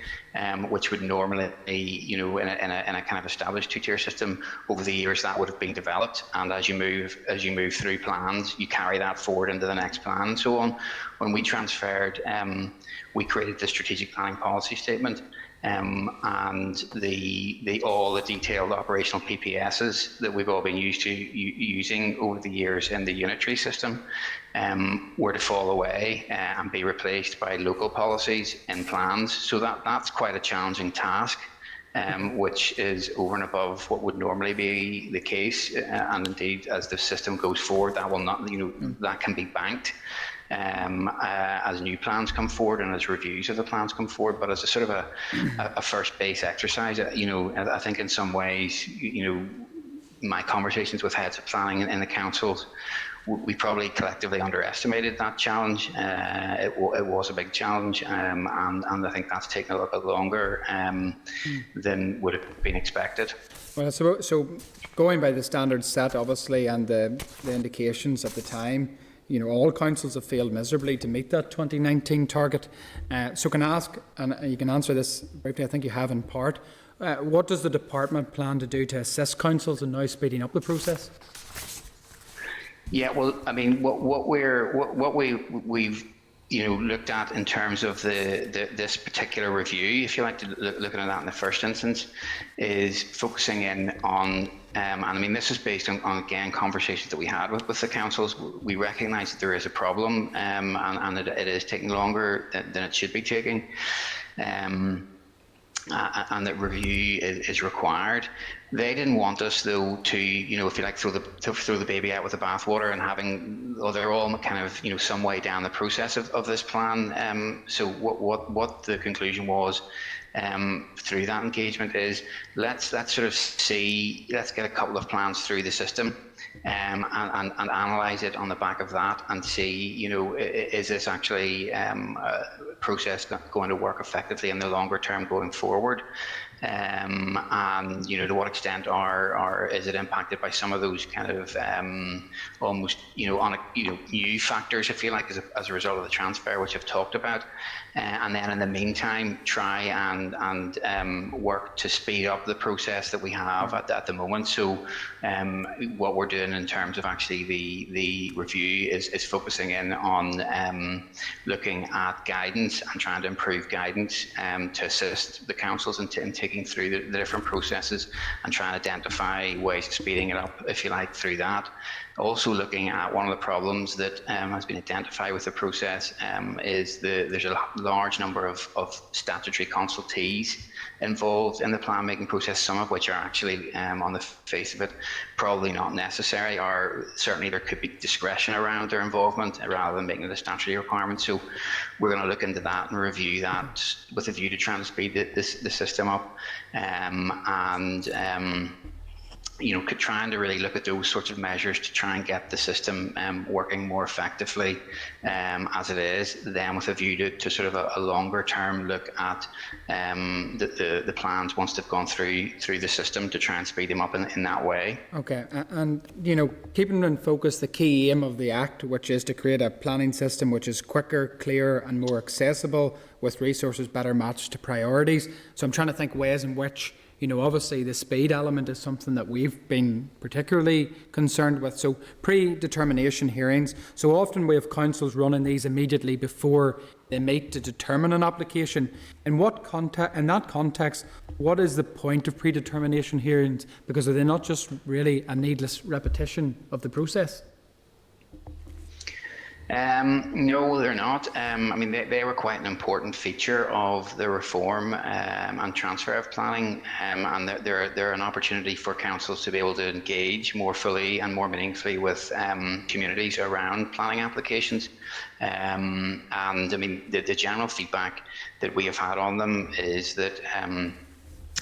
which would normally, in a kind of established 2-tier system, over the years that would have been developed, and as you move through plans, you carry that forward into the next plan and so on. When we transferred, we created the strategic planning policy statement, and all the detailed operational PPSs that we've all been using over the years in the unitary system were to fall away and be replaced by local policies in plans. So that's quite a challenging task, which is over and above what would normally be the case. And indeed, as the system goes forward, that will not, that can be banked as new plans come forward and as reviews of the plans come forward. But as a sort of a first base exercise, I think in some ways, my conversations with heads of planning in the councils, we probably collectively underestimated that challenge. It was a big challenge, and I think that's taken a little bit longer than would have been expected. Well, so going by the standards set, obviously, and the indications at the time, all councils have failed miserably to meet that 2019 target. So can I ask, and you can answer this briefly, I think you have in part, what does the department plan to do to assist councils in now speeding up the process? Yeah, well, I mean, what we've looked at in terms of this particular review, if you like to looking at that in the first instance, is focusing in on, and I mean, this is based on again conversations that we had with the councils. We recognise that there is a problem, and it is taking longer than it should be taking. and that review is required. They didn't want us, though, to, if you like, throw the baby out with the bathwater and having, they're all kind of, some way down the process of this plan. So what the conclusion was through that engagement is let's sort of let's get a couple of plans through the system. And analyse it on the back of that and see, is this actually a process going to work effectively in the longer term going forward? And to what extent is it impacted by some of those kind of almost new factors, if you like, as a result of the transfer, which I've talked about, and then in the meantime try and work to speed up the process that we have at the moment. So what we're doing in terms of actually the review is focusing in on looking at guidance and trying to improve guidance to assist the councils in taking through the different processes and trying to identify ways of speeding it up, if you like, through that. Also looking at one of the problems that has been identified with the process is there's a large number of statutory consultees involved in the plan making process, some of which are actually on the face of it probably not necessary, or certainly there could be discretion around their involvement rather than making it a statutory requirement. So we're going to look into that and review that with a view to trying to speed the system up trying to really look at those sorts of measures to try and get the system working more effectively as it is, then with a view to sort of a longer term look at the plans once they've gone through the system to try and speed them up in that way. Okay, and keeping in focus the key aim of the Act, which is to create a planning system which is quicker, clearer and more accessible with resources better matched to priorities. So I'm trying to think ways in which obviously the speed element is something that we've been particularly concerned with. So predetermination hearings. So often we have councils running these immediately before they meet to determine an application. In that context, what is the point of predetermination hearings? Because are they not just really a needless repetition of the process? No, they're not. They were quite an important feature of the reform and transfer of planning, and they're an opportunity for councils to be able to engage more fully and more meaningfully with communities around planning applications. The general feedback that we have had on them is that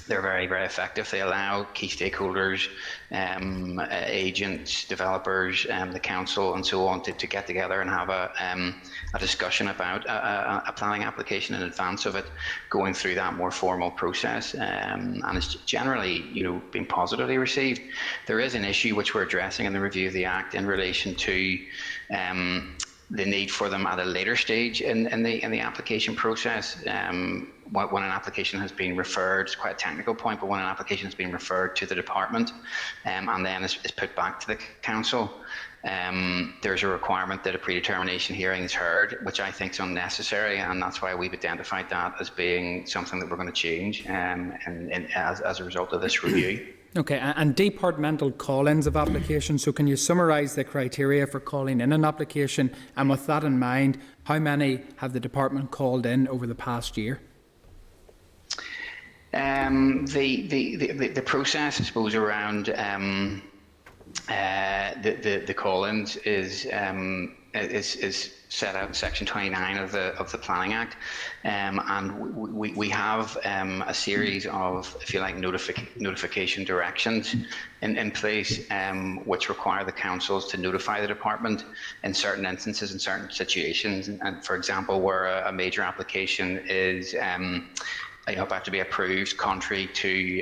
they're very, very effective. They allow key stakeholders, agents, developers, the council and so on to get together and have a discussion about a planning application in advance of it going through that more formal process, and it's generally been positively received. There is an issue which we're addressing in the review of the Act in relation to the need for them at a later stage in the application process. When an application has been referred, it's quite a technical point, but when an application has been referred to the department and then is put back to the council, there's a requirement that a predetermination hearing is heard, which I think is unnecessary, and that's why we've identified that as being something that we're going to change as a result of this review. Okay, and departmental call-ins of applications. So can you summarise the criteria for calling in an application? And with that in mind, how many have the department called in over the past year? The process, I suppose, around the call-ins is set out in Section 29 of the Planning Act, and we have a series of, if you like, notification directions in place, which require the councils to notify the department in certain instances, in certain situations, and for example, where a major application is about to be approved contrary to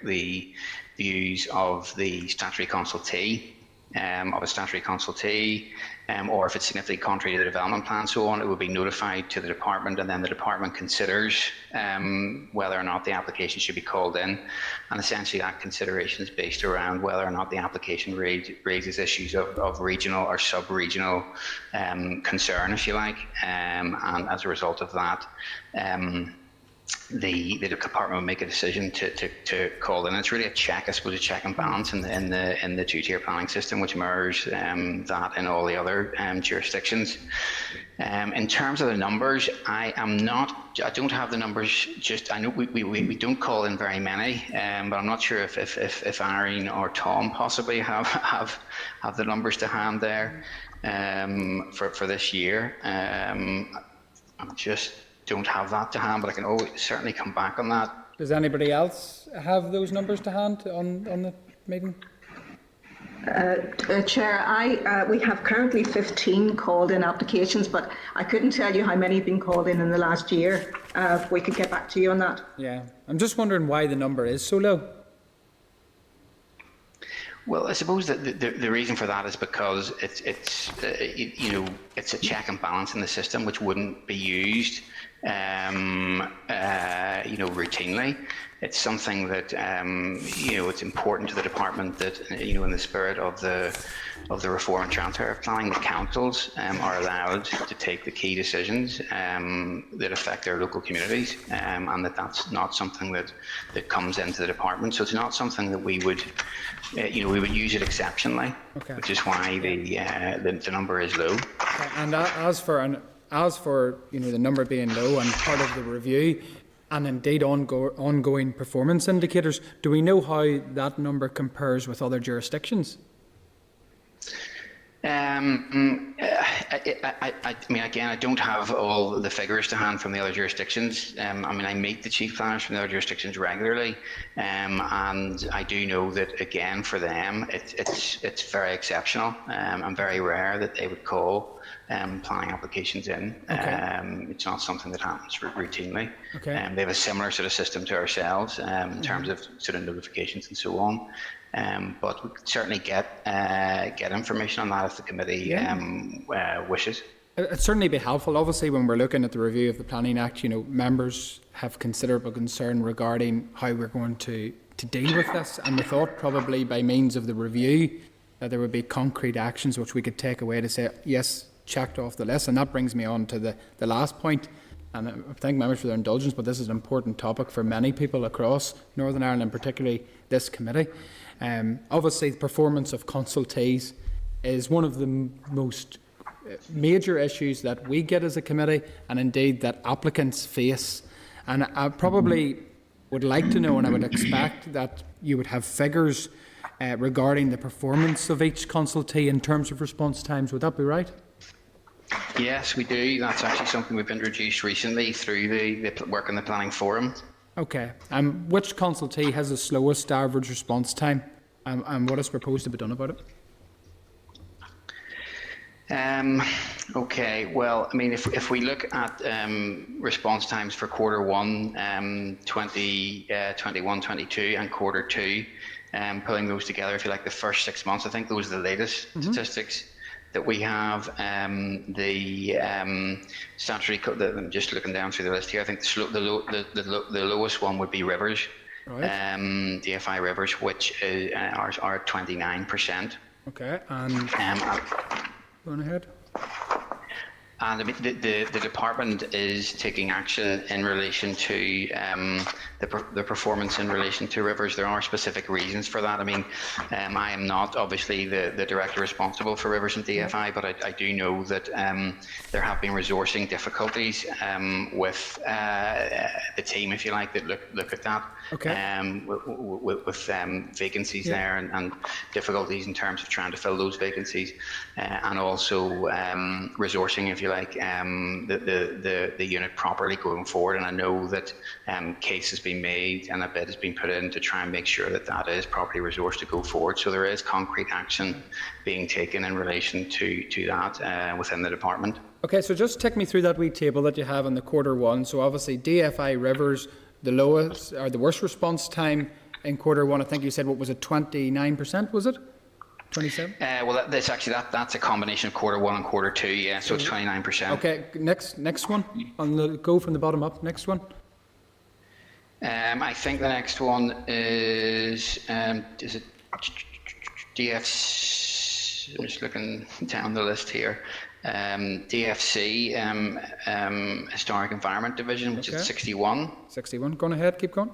the views of the statutory consultee, or if it's significantly contrary to the development plan, so on, it will be notified to the department, and then the department considers whether or not the application should be called in. And essentially that consideration is based around whether or not the application raises issues of regional or sub-regional concern, if you like, and as a result of that, the department will make a decision to call in. It's really a check, I suppose, a check and balance in the two-tier planning system, which mirrors that in all the other jurisdictions. In terms of the numbers, I don't have the numbers. I know we don't call in very many, but I'm not sure if Irene or Tom possibly have the numbers to hand there for this year. I just don't have that to hand, but I can always certainly come back on that. Does anybody else have those numbers to hand on the meeting? Chair, we have currently 15 called in applications, but I couldn't tell you how many have been called in the last year. We could get back to you on that. Yeah, I'm just wondering why the number is so low. Well, I suppose that the reason for that is because it's a check and balance in the system which wouldn't be used routinely. It's something that it's important to the department that in the spirit of the reform and transfer of planning, the councils are allowed to take the key decisions that affect their local communities, and that's not something that comes into the department. So it's not something that we would use it exceptionally, okay. Which is why the number is low. Okay. And as for the number being low and part of the review, and indeed ongoing performance indicators, do we know how that number compares with other jurisdictions? I mean, again, I don't have all the figures to hand from the other jurisdictions. I meet the chief planners from the other jurisdictions regularly, and I do know that, again, for them, it's very exceptional and very rare that they would call planning applications in. Okay. It's not something that happens routinely. Okay. They have a similar sort of system to ourselves in terms of sort of notifications and so on. But we could certainly get information on that if the committee wishes. It'd certainly be helpful. Obviously, when we're looking at the review of the Planning Act, members have considerable concern regarding how we're going to deal with this. And we thought probably by means of the review that there would be concrete actions which we could take away to say, yes, checked off the list. And that brings me on to the last point. And I thank members for their indulgence, but this is an important topic for many people across Northern Ireland, and particularly this committee. Obviously, the performance of consultees is one of the most major issues that we get as a committee, and indeed that applicants face. And I probably would like to know, and I would expect that you would have figures regarding the performance of each consultee in terms of response times. Would that be right? Yes, we do. That's actually something we've introduced recently through the work in the planning forum. Okay. Which consultee has the slowest average response time, and what is proposed to be done about it? Okay. Well, I mean, if we look at response times for quarter one, 21-22, and quarter two, pulling those together, if you like, the first 6 months, I think those are the latest statistics that we have. The statutory code, I'm just looking down through the list here. I think the lowest one would be Rivers, right. DFI Rivers, which are 29%. Okay, and going ahead. And I mean, the department is taking action in relation to the performance in relation to Rivers. There are specific reasons for that. I mean, I am not obviously the director responsible for Rivers and DFI, but I do know that there have been resourcing difficulties with the team, if you like, that look at that. Okay. With vacancies there and difficulties in terms of trying to fill those vacancies, and also resourcing, if you like, the unit properly going forward. And I know that case has been made and a bid has been put in to try and make sure that that is properly resourced to go forward. So there is concrete action being taken in relation to that within the department. Okay, so just take me through that wee table that you have in the quarter one. So obviously DFI Rivers, the lowest or the worst response time in quarter one. I think you said, what was it, 29%, was it? 27? Well, that's a combination of quarter one and quarter two, yeah, so it's 29%. Okay, next one, go from the bottom up, next one. I think the next one is it DFC, I'm just looking down the list here. DFC, Historic Environment Division, which is 61. 61, go on ahead, keep going.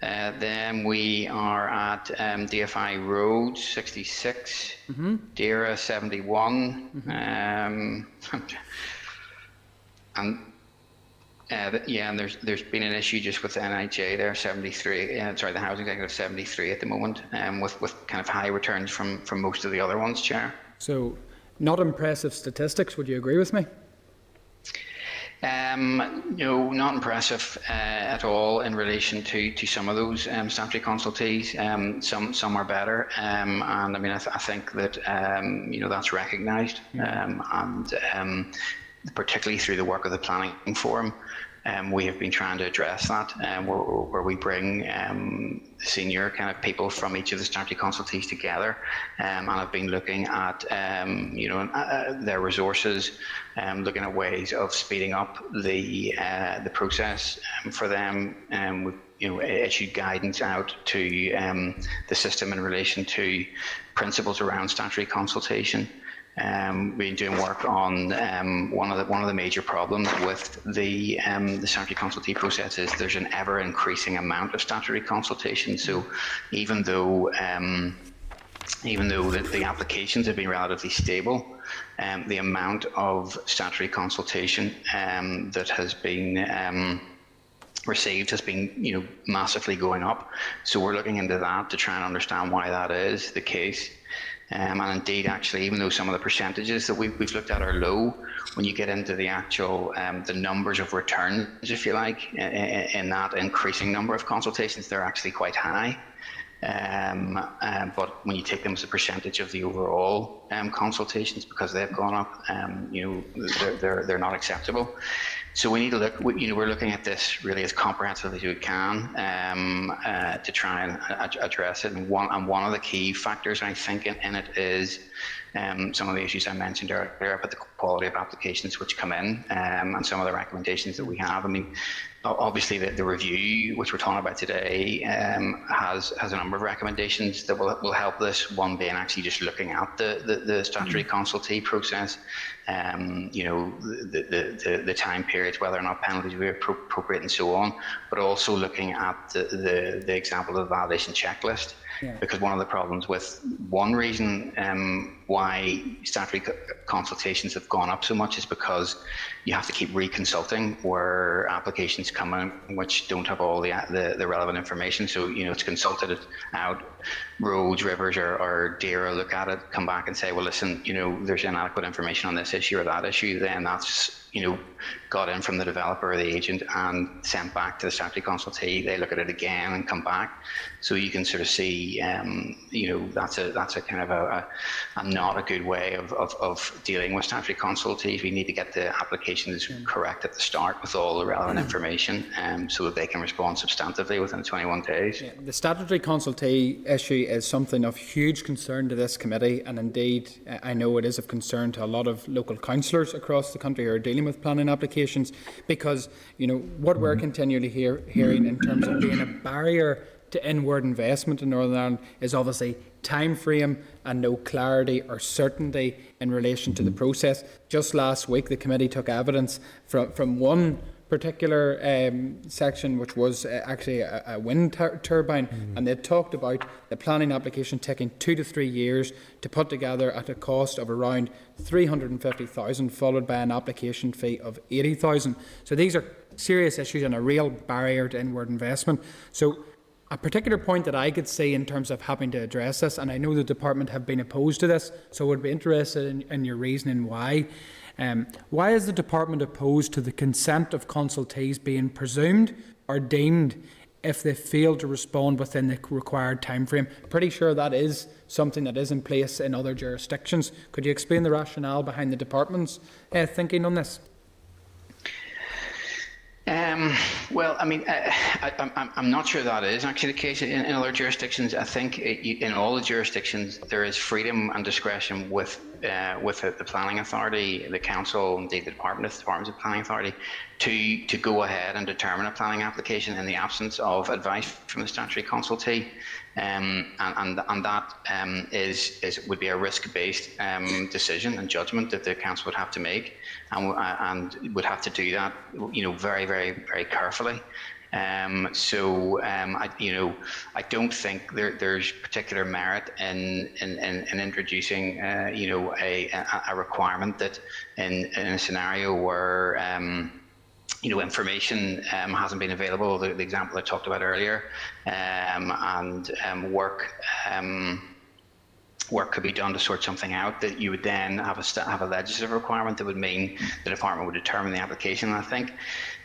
Then we are at DFI Road 66, Dera 71, and there's been an issue just with the NIJ there, 73. Sorry, the housing executive 73 at the moment, with kind of high returns from most of the other ones, Chair. So, not impressive statistics. Would you agree with me? No, not impressive at all in relation to some of those statutory consultees. Some are better, and I mean I think that that's recognised, and particularly through the work of the Planning Forum. We have been trying to address that, where we bring senior kind of people from each of the statutory consultees together, and have been looking at their resources, looking at ways of speeding up the process for them. We've issued guidance out to the system in relation to principles around statutory consultation. We've been doing work on one of the major problems with the statutory consultee process is there's an ever increasing amount of statutory consultation. So even though the applications have been relatively stable, the amount of statutory consultation that has been received has been massively going up. So we're looking into that to try and understand why that is the case. And indeed, actually, even though some of the percentages that we've looked at are low, when you get into the actual the numbers of returns, if you like, in that increasing number of consultations, they're actually quite high. But when you take them as a percentage of the overall consultations, because they've gone up, they're not acceptable. So we need to look. We're looking at this really as comprehensively as we can to try and address it. And one of the key factors I think in it is some of the issues I mentioned earlier about the quality of applications which come in, and some of the recommendations that we have. I mean, obviously the review which we're talking about today has a number of recommendations that will help this. One being actually just looking at the statutory consultee process, the time periods, whether or not penalties will be appropriate, and so on. But also looking at the example of the validation checklist. Yeah. Because one of the problems with one reason why statutory consultations have gone up so much is because you have to keep reconsulting where applications come in which don't have all the relevant information. So it's consulted out, roads, rivers, or DERA look at it, come back and say, well, listen, there's inadequate information on this issue or that issue. Then that's got in from the developer or the agent and sent back to the statutory consultee. They look at it again and come back. So you can sort of see, that's a kind of a not a good way of dealing with statutory consultees. We need to get the applications correct at the start with all the relevant information, so that they can respond substantively within 21 days. Yeah, the statutory consultee issue is something of huge concern to this committee, and indeed I know it is of concern to a lot of local councillors across the country who are dealing with planning applications, because what we're continually hearing in terms of being a barrier to inward investment in Northern Ireland is obviously time frame and no clarity or certainty in relation to the process. Just last week the committee took evidence from one particular section, which was actually a wind turbine, and they talked about the planning application taking 2 to 3 years to put together at a cost of around 350,000, followed by an application fee of 80,000. So these are serious issues and a real barrier to inward investment. So a particular point that I could see in terms of having to address this, and I know the department have been opposed to this, so I would be interested in your reasoning why. Why is the department opposed to the consent of consultees being presumed or deemed if they fail to respond within the required time frame? Pretty sure that is something that is in place in other jurisdictions. Could you explain the rationale behind the department's thinking on this? Well, I mean, I'm not sure that is actually the case in other jurisdictions. I think in all the jurisdictions there is freedom and discretion with the planning authority, the council, indeed the departments of planning authority, to go ahead and determine a planning application in the absence of advice from the statutory consultee, and that would be a risk-based decision and judgment that the council would have to make, and would have to do that, very, very, very carefully. I don't think there's particular merit in introducing, a requirement that in a scenario where information hasn't been available. The example I talked about earlier, work could be done to sort something out, that you would then have a legislative requirement that would mean the department would determine the application. And I think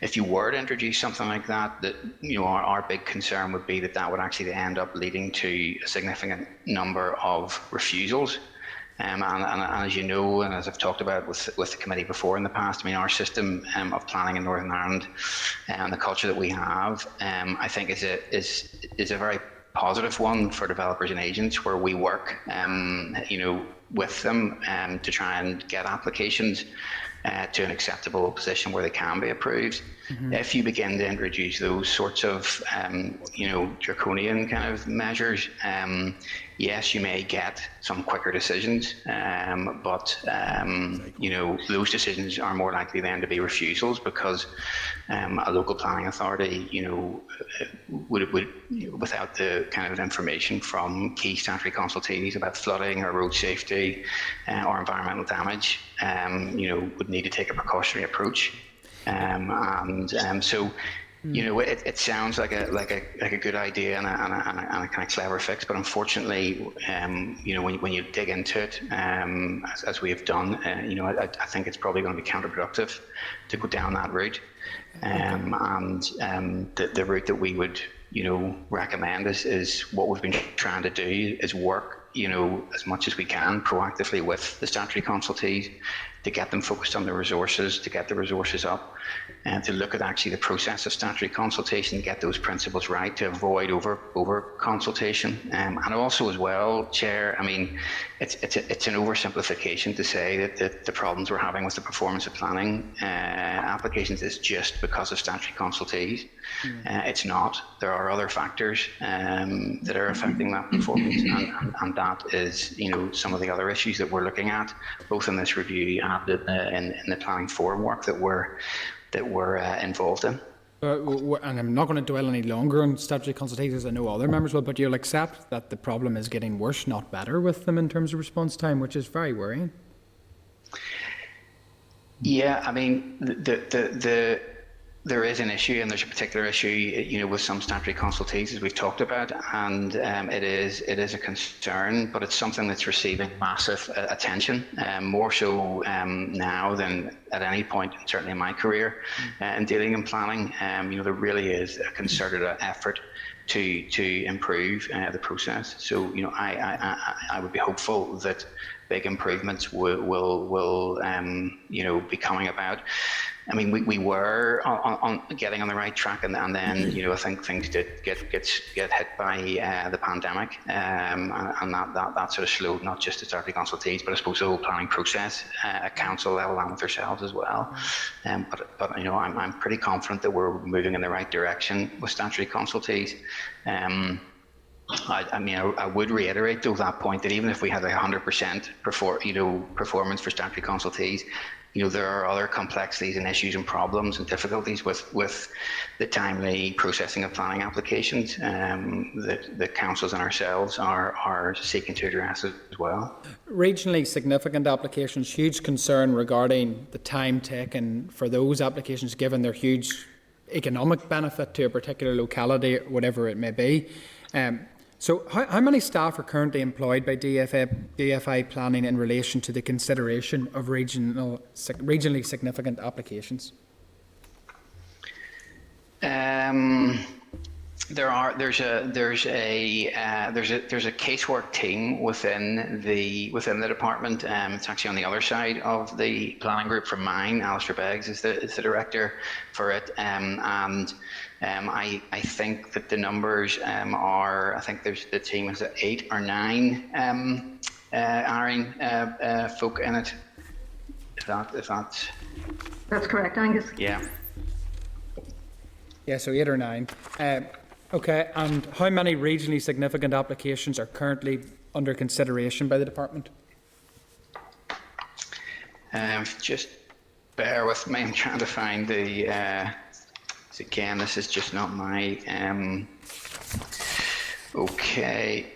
if you were to introduce something like that, our big concern would be that would actually end up leading to a significant number of refusals. And as you know, and as I've talked about with the committee before in the past, our system of planning in Northern Ireland and the culture that we have, I think is a very positive one for developers and agents, where we work, with them to try and get applications to an acceptable position where they can be approved. Mm-hmm. If you begin to introduce those sorts of, draconian kind of measures, yes, you may get some quicker decisions, but those decisions are more likely then to be refusals, because a local planning authority, would without the kind of information from key statutory consultees about flooding or road safety or environmental damage, would need to take a precautionary approach. It sounds like a good idea and a kind of clever fix, but unfortunately, when you dig into it, as we have done, I think it's probably going to be counterproductive to go down that route. The route that we would, recommend is what we've been trying to do is work, as much as we can proactively with the statutory consultees to get them focused on the resources, to get the resources up, and to look at actually the process of statutory consultation, to get those principles right, to avoid over consultation. And also as well, Chair, it's an oversimplification to say that the problems we're having with the performance of planning applications is just because of statutory consultees. It's not. There are other factors that are affecting that performance, and that is, some of the other issues that we're looking at, both in this review and in the planning forum work that we're involved in. And I'm not going to dwell any longer on statutory consultations, as I know other members will, but you'll accept that the problem is getting worse, not better, with them in terms of response time, which is very worrying. Yeah, there is an issue, and there's a particular issue, with some statutory consultees, as we've talked about, and it is a concern, but it's something that's receiving massive attention, more so now than at any point, certainly in my career, in dealing in planning. There really is a concerted effort to improve the process. So, I would be hopeful that big improvements will be coming about. We were on getting on the right track, and then I think things did get hit by the pandemic, and that sort of slowed not just the statutory consultees, but I suppose the whole planning process at council level and with ourselves as well. But I'm pretty confident that we're moving in the right direction with statutory consultees. I would reiterate though that point, that even if we had 100% performance for statutory consultees, there are other complexities and issues and problems and difficulties with the timely processing of planning applications that the councils and ourselves are seeking to address as well. Regionally significant applications, huge concern regarding the time taken for those applications, given their huge economic benefit to a particular locality, whatever it may be. So how many staff are currently employed by DFI Planning in relation to the consideration of regionally significant applications? There's a casework team within the department. It's actually on the other side of the planning group from mine. Alistair Beggs is the director for it, I think that the numbers are. I think the team is 8 or 9 folk in it. If that's correct, Angus. Yeah. Yeah, so 8 or 9. Okay, and how many regionally significant applications are currently under consideration by the department? Just bear with me. I'm trying to find the So again, this is just not my, okay.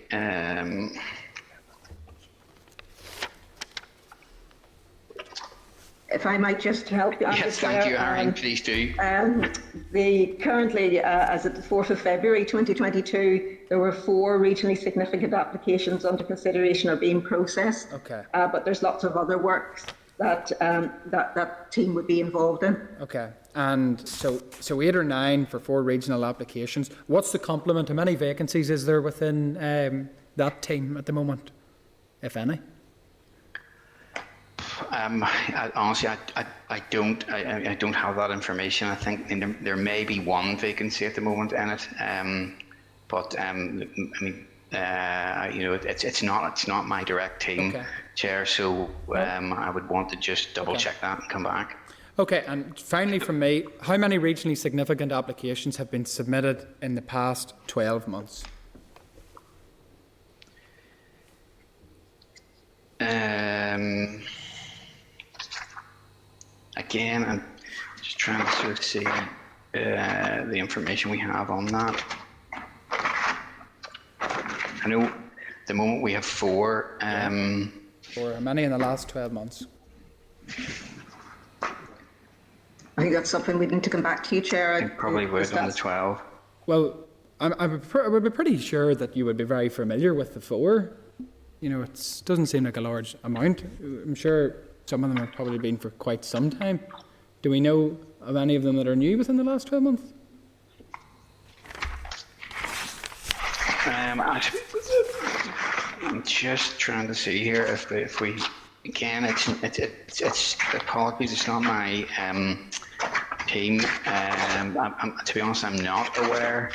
If I might just help you. Yes, thank you, Irene, please do. Currently, as of the 4th of February 2022, there were 4 regionally significant applications under consideration or being processed. Okay. But there's lots of other works that that team would be involved in. Okay. And so 8 or 9 for 4 regional applications. What's the complement? How many vacancies is there within that team at the moment, if any? Honestly, I don't have that information. I think there may be 1 vacancy at the moment in it, but I mean, it's not my direct team, Okay. Chair. So I would want to just double check that and come back. Okay, and finally from me, how many regionally significant applications have been submitted in the past 12 months? Again, I'm just trying to sort of see the information we have on that. I know at the moment we have 4. Or how many in the last 12 months? I think that's something we need to come back to you, Chair. I think probably would on the 12. Well, I would be pretty sure that you would be very familiar with the 4. You know, it doesn't seem like a large amount. I'm sure some of them have probably been for quite some time. Do we know of any of them that are new within the last 12 months? I'm just trying to see here if we again, it's apologies, it's not my team. To be honest, I'm not aware,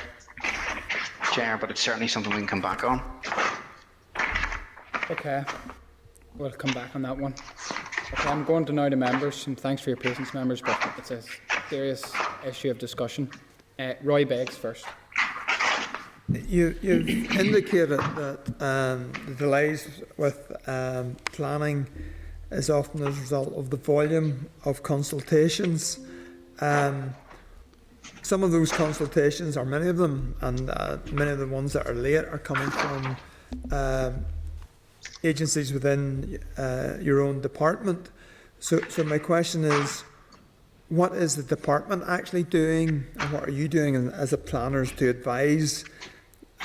Chair, but it's certainly something we can come back on. Okay, we'll come back on that one. Okay, I'm going to now to members, and thanks for your patience, members, but it's a serious issue of discussion. Roy Beggs first. You've indicated that the delays with planning is often as a result of the volume of consultations. Some of those consultations, or many of them, and many of the ones that are late, are coming from agencies within your own department. So my question is, what is the department actually doing, and what are you doing as a planners to advise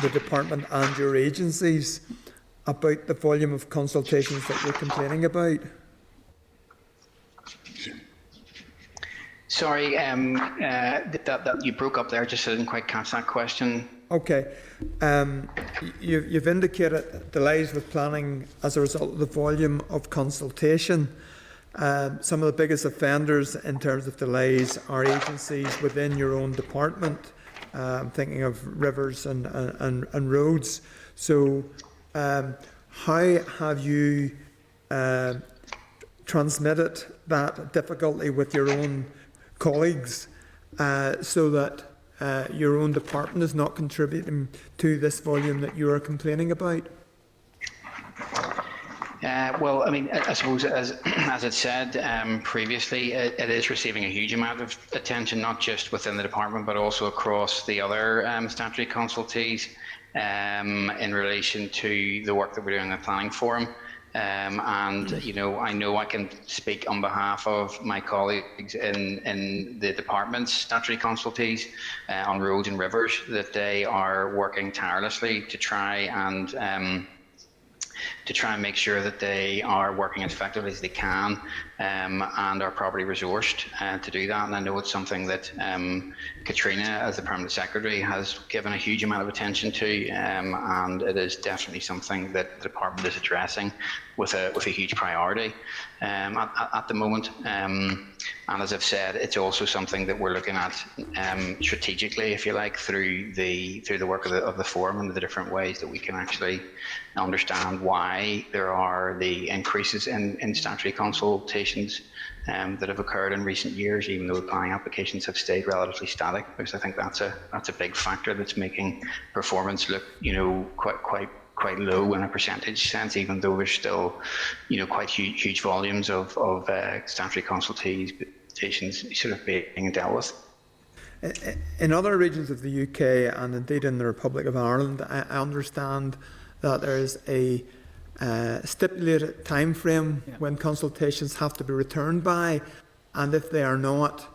the department and your agencies about the volume of consultations that you're complaining about? Sorry, that you broke up there. Just I didn't quite catch that question. Okay, you've indicated delays with planning as a result of the volume of consultation. Some of the biggest offenders in terms of delays are agencies within your own department. I'm thinking of rivers and roads. So, how have you transmitted that difficulty with your own colleagues so that your own department is not contributing to this volume that you are complaining about? Well, I mean, I suppose as it said previously, it is receiving a huge amount of attention, not just within the department, but also across the other statutory consultees in relation to the work that we're doing in the planning forum. And you know I can speak on behalf of my colleagues in the department's statutory consultees on roads and rivers that they are working tirelessly to try and make sure that they are working as effectively as they can and are properly resourced to do that. And I know it's something that Katrina, as the Permanent Secretary, has given a huge amount of attention to, and it is definitely something that the department is addressing with a huge priority at the moment. And as I've said, it's also something that we're looking at strategically, if you like, through the work of the forum and the different ways that we can actually understand why there are the increases in statutory consultations that have occurred in recent years, even though planning applications have stayed relatively static. Because I think that's a big factor that's making performance look, quite low in a percentage sense, even though there's still, quite huge volumes of statutory consultations sort of being dealt with. In other regions of the UK and indeed in the Republic of Ireland, I understand that there is a stipulated time frame when consultations have to be returned by, and if they are not,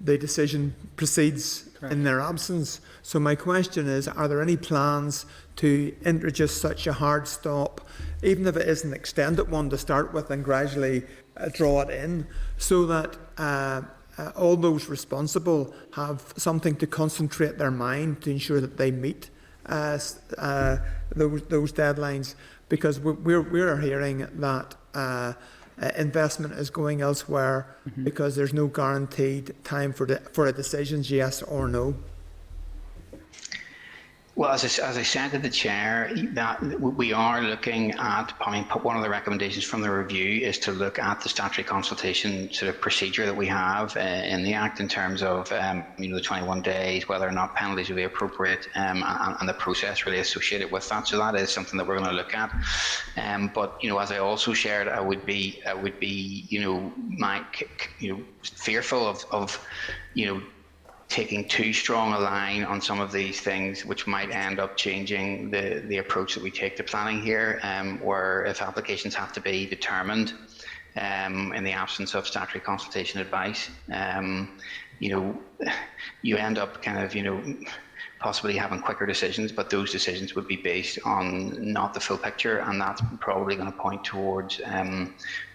the decision proceeds in their absence. So my question is, are there any plans to introduce such a hard stop, even if it is an extended one to start with, and gradually draw it in, so that all those responsible have something to concentrate their mind to ensure that they meet those deadlines? Because we're hearing that investment is going elsewhere because there's no guaranteed time for a decision, yes or no. Well, as I said to the chair, that we are looking at, one of the recommendations from the review is to look at the statutory consultation sort of procedure that we have in the Act in terms of the 21 days, whether or not penalties will be appropriate, and the process really associated with that. So that is something that we're going to look at. But as I also shared, I would be fearful of taking too strong a line on some of these things, which might end up changing the approach that we take to planning here, where if applications have to be determined in the absence of statutory consultation advice, you end up kind of, possibly having quicker decisions, but those decisions would be based on not the full picture, and that's probably going to point towards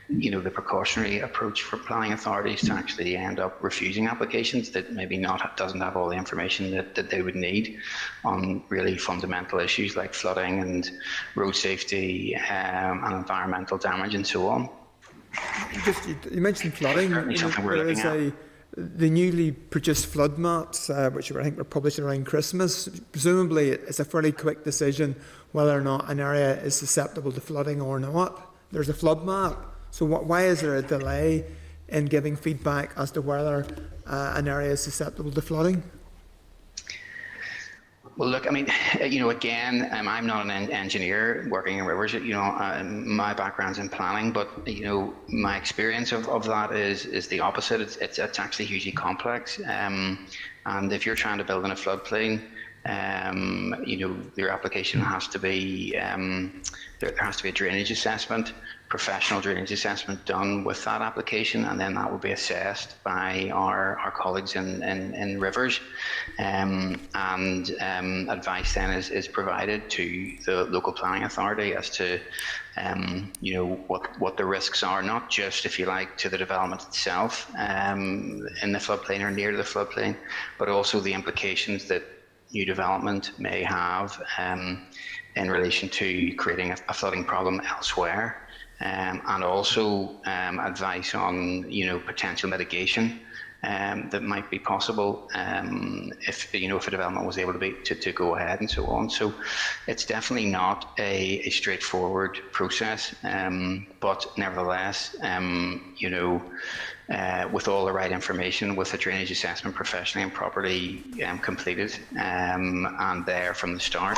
the precautionary approach for planning authorities to actually end up refusing applications that maybe doesn't have all the information that they would need on really fundamental issues like flooding and road safety and environmental damage and so on. You mentioned flooding. There is the newly produced flood maps, which I think were published around Christmas. Presumably, it's a fairly quick decision whether or not an area is susceptible to flooding or not. There's a flood map. So why is there a delay in giving feedback as to whether an area is susceptible to flooding? Well, look, I mean, again, I'm not an engineer working in rivers. My background's in planning, but my experience of that is the opposite. It's actually hugely complex. And if you're trying to build in a floodplain, your application has to be there has to be a drainage assessment, professional drainage assessment done with that application, and then that will be assessed by our colleagues in rivers, and advice then is provided to the local planning authority as to what the risks are, not just, if you like, to the development itself in the floodplain or near the floodplain, but also the implications that new development may have in relation to creating a flooding problem elsewhere. And also advice on potential mitigation that might be possible if a development was able to go ahead and so on. So it's definitely not a straightforward process, but nevertheless, with all the right information, with the drainage assessment professionally and properly completed and there from the start,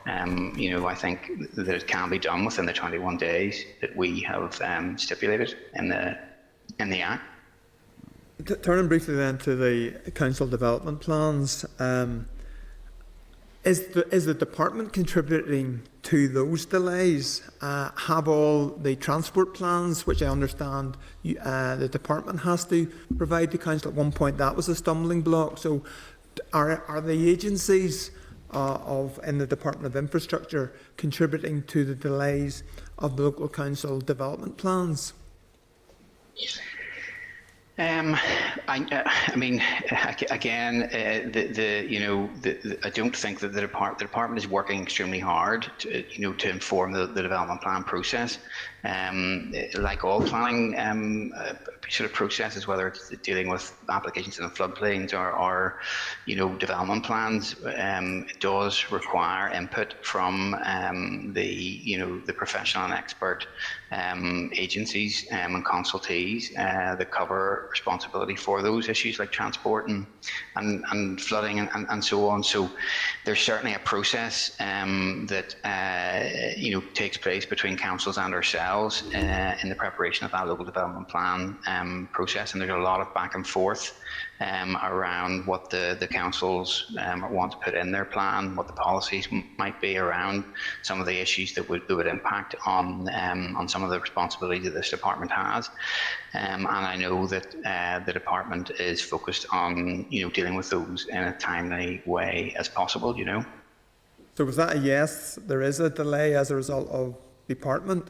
I think that it can be done within the 21 days that we have stipulated in the Act. Turning briefly then to the council development plans, is the department contributing to those delays? Have all the transport plans, which I understand the department has to provide to council? At one point that was a stumbling block. So are the agencies in the Department of Infrastructure contributing to the delays of the local council development plans? I mean, again, I don't think that the department is working extremely hard to inform the development plan process. Like all planning sort of processes, whether it's dealing with applications in the floodplains or development plans, it does require input from the professional and expert agencies and consultees that cover responsibility for those issues like transport and flooding and so on. So there's certainly a process that takes place between councils and ourselves in the preparation of that local development plan process, and there's a lot of back and forth around what the councils want to put in their plan, what the policies might be around some of the issues that would impact on some of the responsibilities that this department has. And I know that the department is focused on dealing with those in a timely way as possible. So was that a yes? There is a delay as a result of department?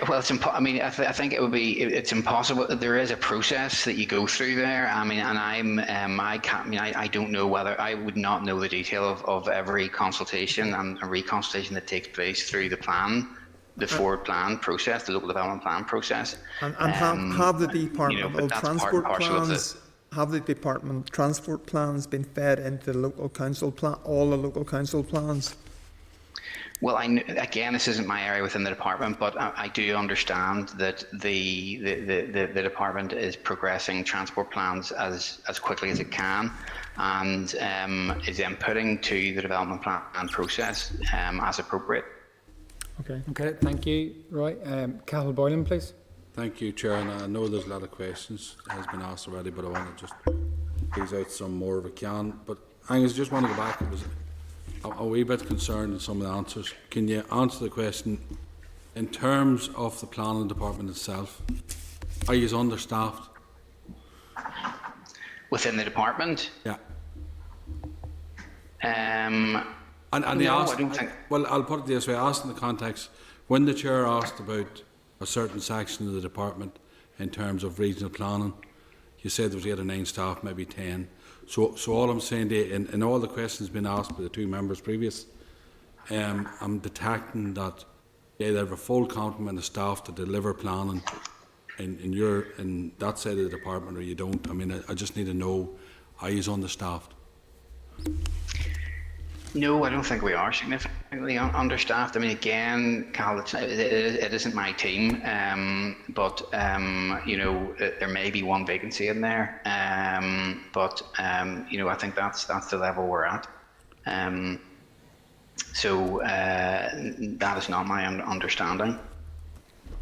Well, I mean, I think it would be. It's impossible. There is a process that you go through there. I mean, and I don't know whether I would not know the detail of every consultation and reconsultation that takes place through the plan, the forward plan process, the local development plan process. And have the departmental transport plans? Have the department transport plans been fed into the local council plan? All the local council plans? Well, again, this isn't my area within the department, but I do understand that the department is progressing transport plans as quickly as it can, and is inputting to the development plan process as appropriate. Okay. Okay, thank you, Roy. Cathal Boylan, please. Thank you, Chair. And I know there's a lot of questions that has been asked already, but I want to just tease out some more if I can. But Angus, just want to go back. I was a wee bit concerned in some of the answers. Can you answer the question in terms of the planning department itself? Are you understaffed? Within the department? Yeah. And they asked, I don't think. Well, I'll put it this way. I asked in the context, when the Chair asked about a certain section of the department in terms of regional planning, you said there was 8 or 9 staff, maybe 10. So all I'm saying to you, in all the questions being asked by the 2 members previous, I'm detecting that they have a full complement of staff to deliver planning in that side of the department, or you don't. I mean, I just need to know, are you understaffed? No, I don't think we are significantly understaffed. I mean, again, Cal, it isn't my team, but there may be one vacancy in there, but I think that's the level we're at. So that is not my understanding.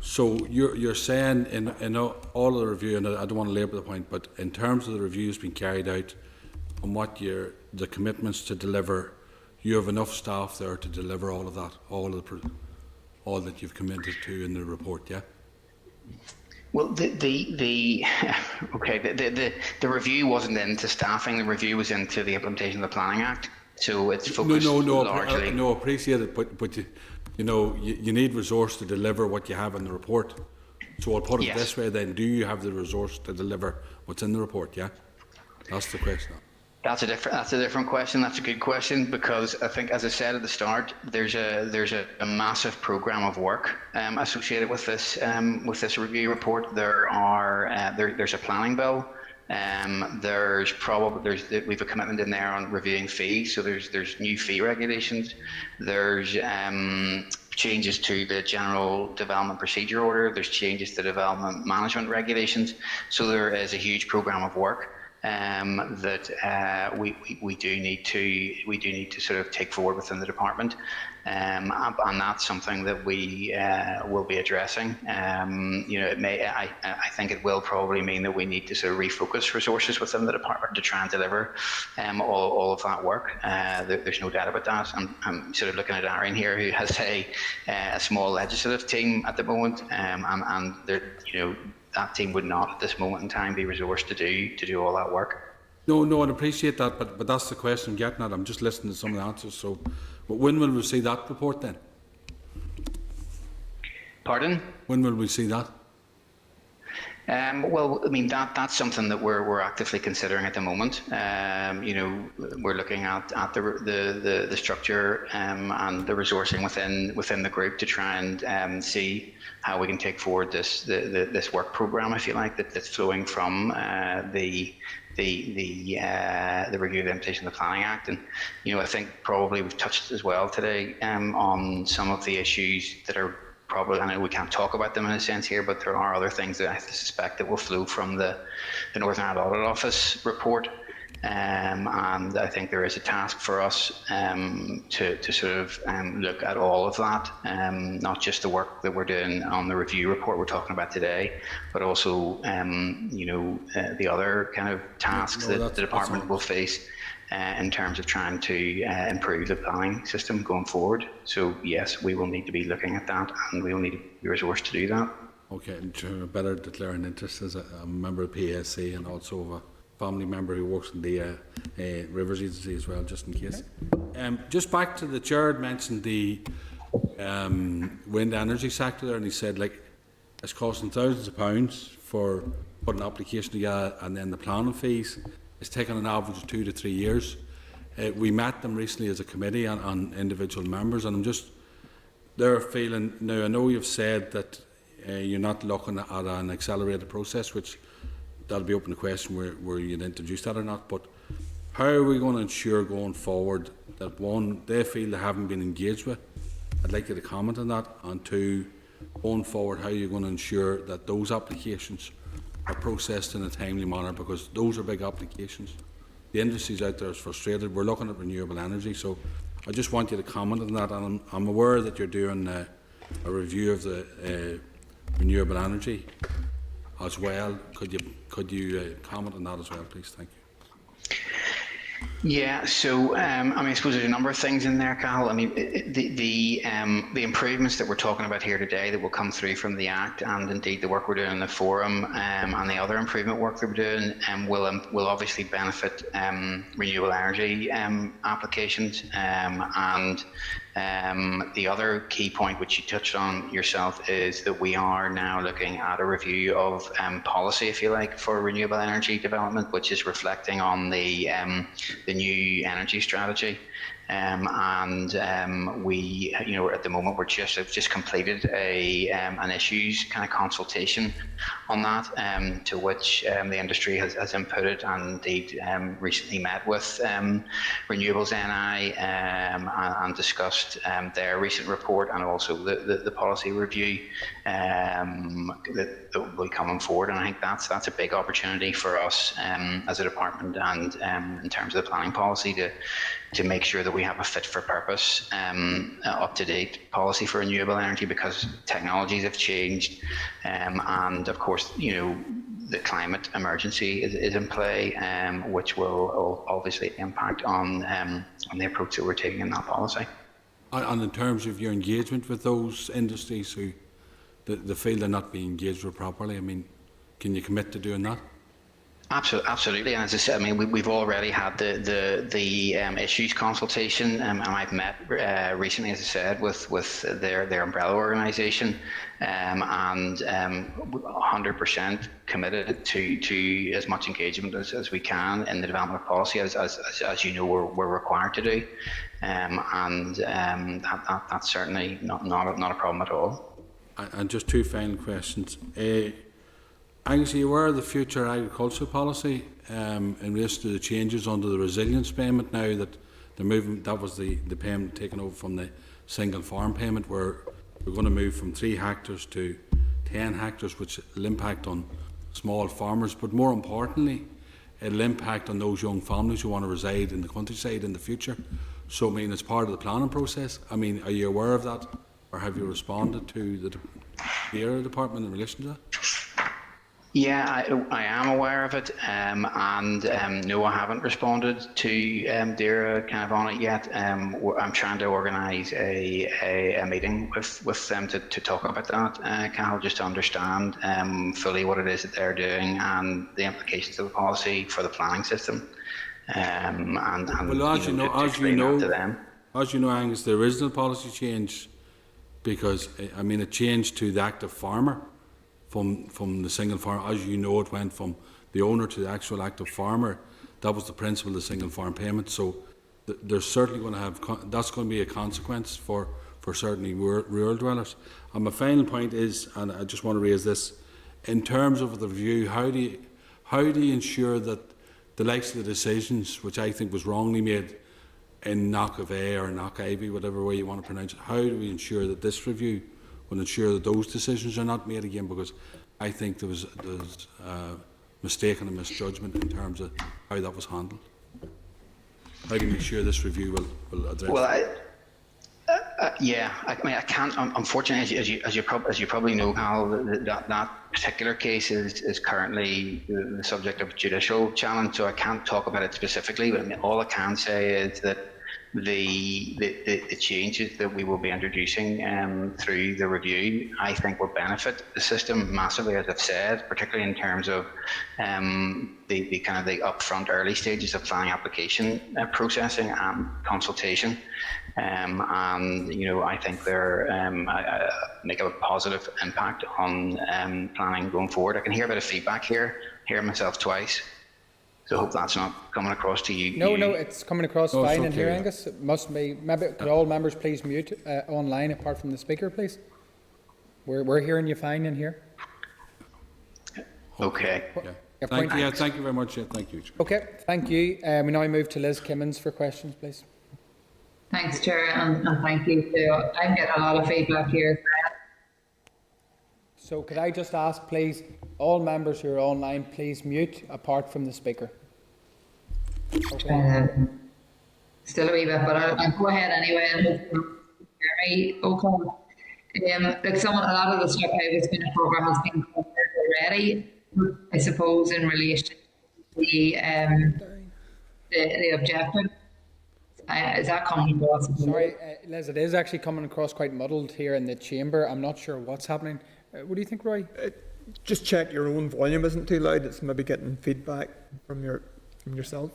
So you're saying in all of the review, and I don't want to labour the point, but in terms of the reviews being carried out, and what the commitments to deliver, you have enough staff there to deliver all of that, all that you've committed to in the report, yeah? Well, the review wasn't into staffing. The review was into the implementation of the Planning Act. So it's focused largely. No, appreciate it, but you need resource to deliver what you have in the report. So I'll put it this way then: do you have the resource to deliver what's in the report? Yeah, that's the question. That's a different question. That's a good question, because I think, as I said at the start, there's a massive program of work associated with this review report. There's a planning bill. We've a commitment in there on reviewing fees. So there's new fee regulations. There's changes to the General Development Procedure Order. There's changes to development management regulations. So there is a huge program of work that we do need to sort of take forward within the department, and that's something that we will be addressing. I think it will probably mean that we need to sort of refocus resources within the department to try and deliver all of that work. There's no doubt about that. I'm sort of looking at Arian here, who has a small legislative team at the moment, and that team would not at this moment in time be resourced to do all that work. No, I appreciate that, but that's the question I'm getting at. I'm just listening to some of the answers. So, but when will we see that report then? Pardon? When will we see that? Well, I mean, that's something that we're actively considering at the moment. We're looking at the structure and the resourcing within the group to try and see how we can take forward this work program, if you like, that's flowing from the review of the implementation of the Planning Act. And I think probably we've touched as well today on some of the issues that are probably, I know we can't talk about them in a sense here, but there are other things that I suspect that will flow from the Northern Ireland Audit Office report And I think there is a task for us to sort of look at all of that, not just the work that we're doing on the review report we're talking about today, but also the other kind of tasks that the department will face in terms of trying to improve the planning system going forward. So yes, we will need to be looking at that, and we will need the resource to do that. Okay, and better declare an interest as a member of PSC and also a family member who works in the Rivers Agency as well, just in case. Just back to the chair had mentioned the wind energy sector there, and he said it's costing thousands of pounds for putting an application together, and then the planning fees is taking an average of 2 to 3 years. We met them recently as a committee and individual members, and I'm just they're feeling now. I know you've said that you're not looking at an accelerated process, which that'll be open to question where you'd introduce that or not, but how are we going to ensure going forward that, one, they feel they haven't been engaged with? I'd like you to comment on that, and two, going forward, how are you going to ensure that those applications are processed in a timely manner, because those are big applications. The industry's out there is frustrated. We're looking at renewable energy, so I just want you to comment on that, and I'm aware that you're doing a review of the renewable energy as well. Could you comment on that as well, please? Thank you. Yeah, so I suppose there's a number of things in there, Cathal. The improvements that we're talking about here today that will come through from the Act, and indeed the work we're doing in the forum, and the other improvement work that we're doing, will obviously benefit renewable energy applications, and the other key point which you touched on yourself is that we are now looking at a review of policy, if you like, for renewable energy development, which is reflecting on the new energy strategy. We, at the moment, have just completed an issues kind of consultation on that, to which the industry has inputted, and indeed recently met with Renewables NI and discussed their recent report, and also the policy review that will be coming forward. And I think that's a big opportunity for us as a department, and in terms of the planning policy, to make sure that we have a fit for purpose, up-to-date policy for renewable energy, because technologies have changed, and of course, the climate emergency is in play, which will obviously impact on the approach that we're taking in that policy. And in terms of your engagement with those industries who they feel they're not being engaged with properly, can you commit to doing that? Absolutely, and as I said, we've already had the issues consultation, and I've met recently, as I said, with their umbrella organisation, and 100% committed to as much engagement as we can in the development of policy, as we're required to do, and that's certainly not a problem at all. And just two final questions. Angus, are you aware of the future agricultural policy in relation to the changes under the resilience payment now that they're moving? That was the payment taken over from the single farm payment, where we're going to move from 3 hectares to 10 hectares, which will impact on small farmers, but more importantly, it'll impact on those young families who want to reside in the countryside in the future. So, as part of the planning process, are you aware of that, or have you responded to the Area Department in relation to that? Yeah, I am aware of it, and no, I haven't responded to DERA kind of on it yet. I'm trying to organise a meeting with them to talk about that, Cathal, just to understand fully what it is that they're doing and the implications of the policy for the planning system. As you know, Angus, the original policy changed because it changed to the active farmer. From the single farm, as you know, it went from the owner to the actual active farmer. That was the principle of the single farm payment. So there's certainly going to that's going to be a consequence for certainly rural dwellers. And my final point is, and I just want to raise this, in terms of the review, how do you ensure that the likes of the decisions, which I think was wrongly made in Knockavay or Knockivy, whatever way you want to pronounce it, how do we ensure that this review will ensure that those decisions are not made again? Because I think there was mistake and a misjudgment in terms of how that was handled? How can you ensure this review will address that? I mean, I can't. Unfortunately, as you probably know, Hal, that particular case is currently the subject of judicial challenge. So I can't talk about it specifically. But I mean, all I can say is that the changes that we will be introducing through the review, I think, will benefit the system massively, as I've said, particularly in terms of the kind of the upfront early stages of planning application processing and consultation. And I think they're make a positive impact on planning going forward. I can hear a bit of feedback here, hear myself twice. So I hope that's not coming across to you. No, it's coming across fine it's in here, okay. Angus. It must be. Maybe could all members please mute online apart from the speaker, please? We're hearing you fine in here. Okay. Your Thank point- you. Thank you very much. Yeah, thank you. Okay, thank you. We now move to Liz Kimmins for questions, please. Thanks, Chair, and thank you too. I'm getting a lot of feedback here. So could I just ask, please, all members who are online, please mute apart from the speaker. Okay. Still a wee bit, but I'll go ahead anyway and hear me. Okay. Like a lot of the stuff I was going to program has been covered already. I suppose in relation to the objective. Is that coming across? Sorry, Liz, it is actually coming across quite muddled here in the chamber. I'm not sure what's happening. What do you think, Roy? Just check your own volume isn't too loud. It's maybe getting feedback from yourself.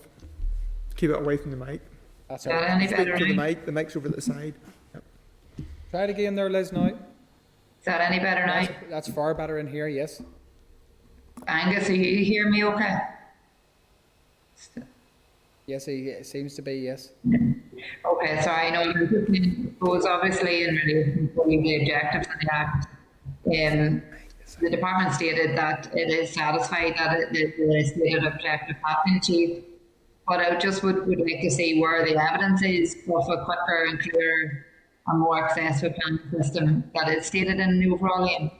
Keep it away from the mic. That's Is all that right. any Speak better? to the now? mic. The mic's over at the side. Yep. Try it again there, Liz, now. Is that any better now? That's far better in here, yes. Angus, you hear me okay? Yes, it seems to be, yes. Okay, so I know it was obviously in relation to the objectives of the Act. The department stated that it is satisfied that the stated objective has been achieved, but I just would like to see where the evidence is of a quicker and clearer and more accessible planning system that is stated in the overall aim.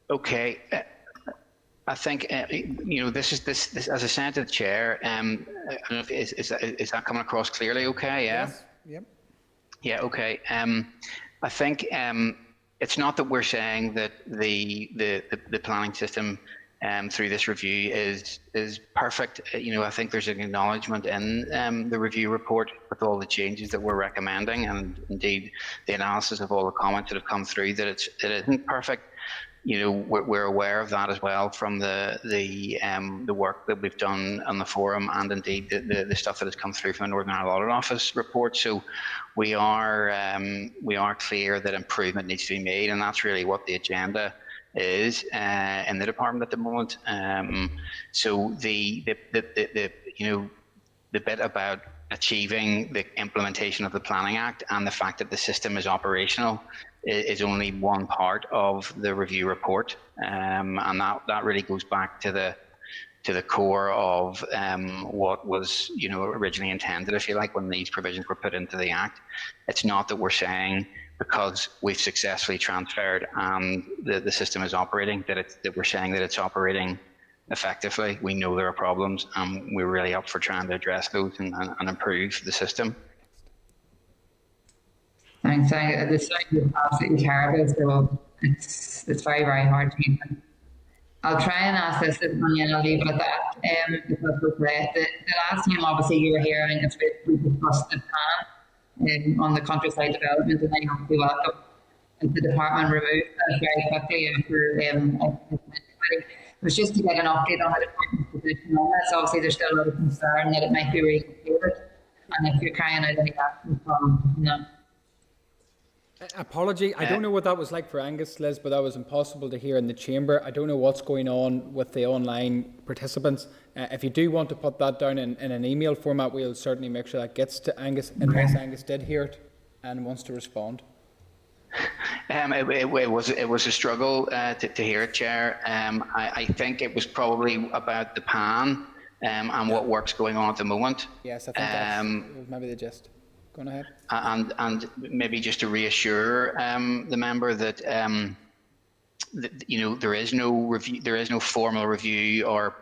Okay. I think this as I said to the chair. I don't know if is that coming across clearly? Okay. Yeah. Yes. Yep. Yeah. Okay. I think it's not that we're saying that the planning system through this review is perfect. I think there's an acknowledgement in the review report with all the changes that we're recommending, and indeed the analysis of all the comments that have come through that it isn't perfect. We're aware of that as well from the work that we've done on the forum, and indeed the stuff that has come through from the Northern Ireland Audit Office report. So we are clear that improvement needs to be made, and that's really what the agenda is in the department at the moment. So the bit about achieving the implementation of the Planning Act and the fact that the system is operational is only one part of the review report, and that really goes back to the core of what was originally intended, if you like, when these provisions were put into the Act. It's not that we're saying because we've successfully transferred and the system is operating that we're saying that it's operating effectively. We know there are problems, and we're really up for trying to address those and improve the system. Thanks. The site is absolutely terrible, so it's very, very hard to keep them. I'll try and ask this, and then I'll leave it at that. Because the last time, obviously, you were here, and we discussed the plan on the countryside development, and then you have to welcome the department removed that very quickly after it was just to get an update on the department's position on this. Obviously, there's still a lot of concern that it might be reconsidered, and if you're carrying out any action from Apology, I don't know what that was like for Angus, Liz, but that was impossible to hear in the chamber. I don't know what's going on with the online participants. If you do want to put that down in an email format, we'll certainly make sure that gets to Angus, unless Angus did hear it and wants to respond. It was a struggle to hear it, Chair. I think it was probably about the PAN and what work's going on at the moment. Yes, I think that's maybe the gist. Go on ahead. And maybe just to reassure the member that there is no review, there is no formal review or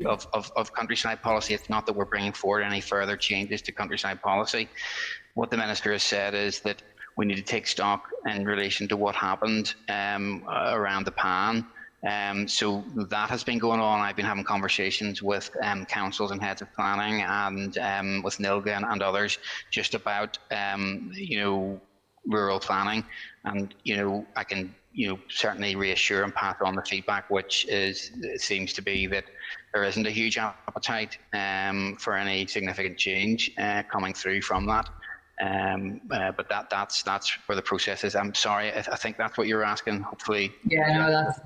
of countryside policy. It's not that we're bringing forward any further changes to countryside policy. What the Minister has said is that we need to take stock in relation to what happened around the pan. So that has been going on. I've been having conversations with councils and heads of planning and with NILGA and others just about rural planning, and I can certainly reassure and pass on the feedback, which is, it seems to be that there isn't a huge appetite for any significant change coming through from that. But that's where the process is. I'm sorry, I think that's what you're asking. Hopefully. Yeah, no, that's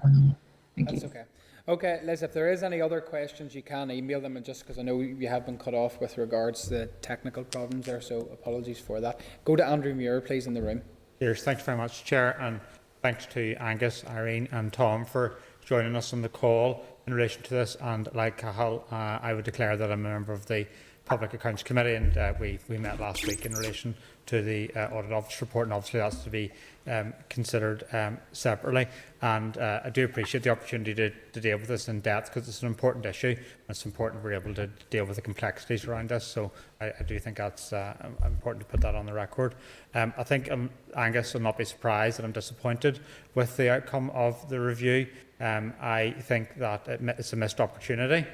thank you. Okay. Okay, Liz, if there is any other questions, you can email them, and just because I know you have been cut off with regards to the technical problems there, so apologies for that. Go to Andrew Muir, please, in the room. Cheers. Thanks very much, Chair, and thanks to Angus, Irene and Tom for joining us on the call in relation to this. And like Cathal, I would declare that I'm a member of the Public Accounts Committee, and we met last week in relation to the Audit Office report, and obviously that's to be considered separately. And I do appreciate the opportunity to deal with this in depth, because it's an important issue, and it's important we're able to deal with the complexities around this. So I do think that's important to put that on the record. I think Angus will not be surprised that I'm disappointed with the outcome of the review. I think that it's a missed opportunity.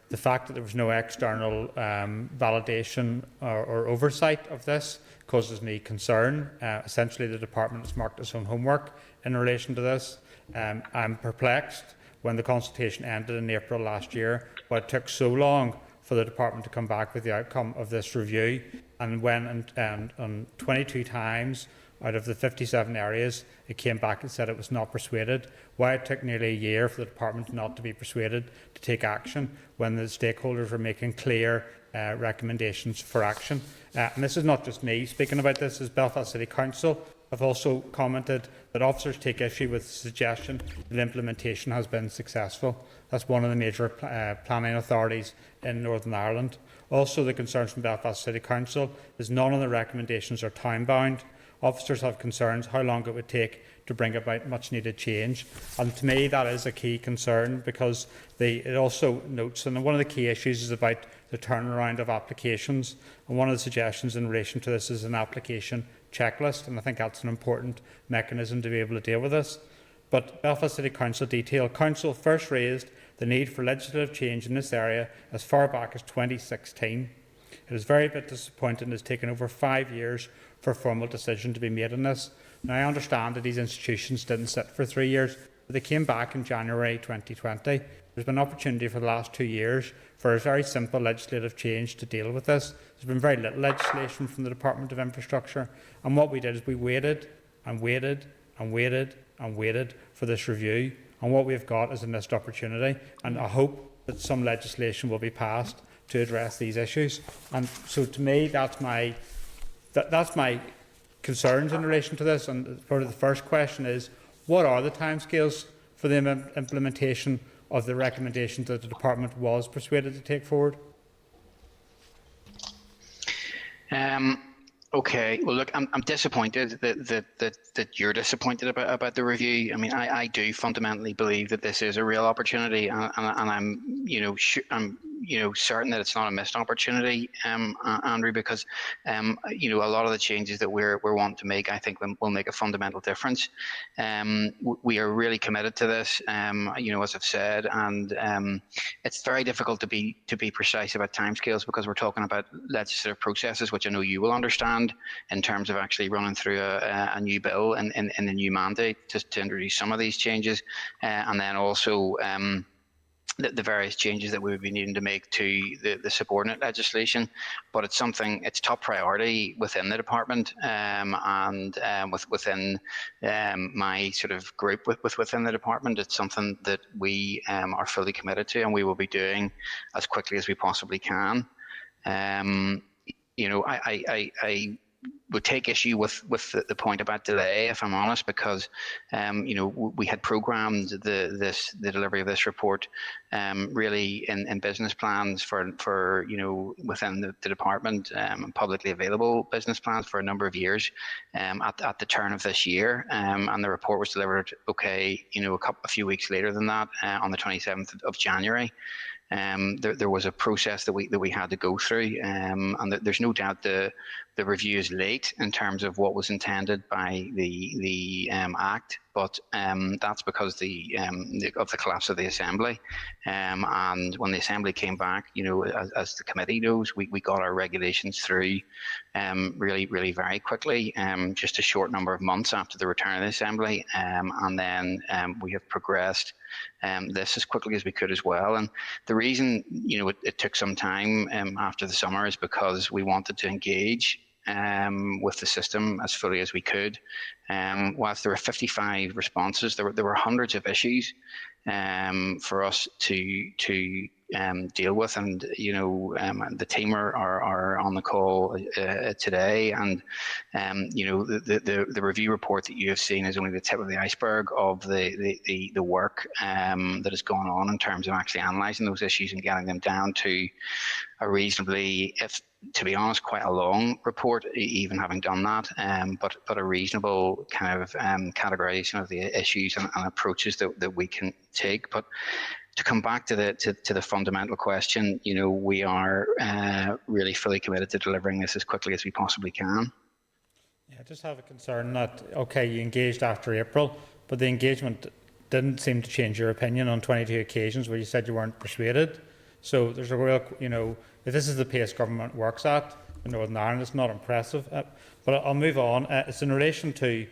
The fact that there was no external validation or oversight of this causes me concern. Essentially, the department has marked its own homework in relation to this. I'm perplexed when the consultation ended in April last year, why it took so long for the department to come back with the outcome of this review, and when on 22 times out of the 57 areas it came back and said it was not persuaded. Why it took nearly a year for the department not to be persuaded to take action when the stakeholders were making clear recommendations for action. And this is not just me speaking about this, as Belfast City Council have also commented that officers take issue with the suggestion that implementation has been successful. That's one of the major planning authorities in Northern Ireland. Also, the concerns from Belfast City Council is none of the recommendations are time-bound. Officers have concerns how long it would take to bring about much needed change, and to me that is a key concern, because it also notes, and one of the key issues is about the turnaround of applications, and one of the suggestions in relation to this is an application checklist, and I think that's an important mechanism to be able to deal with this. But Belfast City Council detail, Council first raised the need for legislative change in this area as far back as 2016. It is very bit disappointing it has taken over 5 years for a formal decision to be made on this. Now, I understand that these institutions didn't sit for 3 years, but they came back in January 2020. There's been an opportunity for the last 2 years for a very simple legislative change to deal with this. There's been very little legislation from the Department of Infrastructure, and what we did is we waited and waited and waited and waited for this review, and what we've got is a missed opportunity, and I hope that some legislation will be passed to address these issues. And so to me, that's my concerns in relation to this. And part of the first question is, what are the timescales for the implementation of the recommendations that the department was persuaded to take forward? Okay. Well, look, I'm disappointed that you're disappointed about the review. I mean, I do fundamentally believe that this is a real opportunity, and I'm certain that it's not a missed opportunity, Andrew, because a lot of the changes that we're wanting to make, I think, will make a fundamental difference. We are really committed to this, as I've said, and it's very difficult to be precise about timescales, because we're talking about legislative processes, which I know you will understand, in terms of actually running through a new bill and a new mandate to introduce some of these changes, and then also the various changes that we would be needing to make to the subordinate legislation. But it's top priority within the department, and within my sort of group within the department. It's something that we are fully committed to, and we will be doing as quickly as we possibly can. I would take issue with the point about delay, if I'm honest, because we had programmed the delivery of this report really in business plans for within the department, publicly available business plans for a number of years at the turn of this year, and the report was delivered a few weeks later than that, on the 27th of January. There was a process that we had to go through, and there's no doubt the review is late in terms of what was intended by the Act, but that's because of the collapse of the Assembly. And when the Assembly came back, as the committee knows, we got our regulations through really very quickly, just a short number of months after the return of the Assembly, and then we have progressed this as quickly as we could as well. And the reason it took some time after the summer is because we wanted to engage with the system as fully as we could. Whilst there were 55 responses, there were hundreds of issues for us to deal with, and the team are on the call today, and the review report that you have seen is only the tip of the iceberg of the work that has gone on in terms of actually analysing those issues and getting them down to a reasonably, to be honest, quite a long report, even having done that, but a reasonable kind of categorization of the issues and approaches that we can take. But to come back to the fundamental question, we are really fully committed to delivering this as quickly as we possibly can. Yeah, I just have a concern that, okay, you engaged after April, but the engagement didn't seem to change your opinion on 22 occasions where you said you weren't persuaded. So there's a real, if this is the pace government works at in Northern Ireland, it's not impressive. But I'll move on. It's in relation to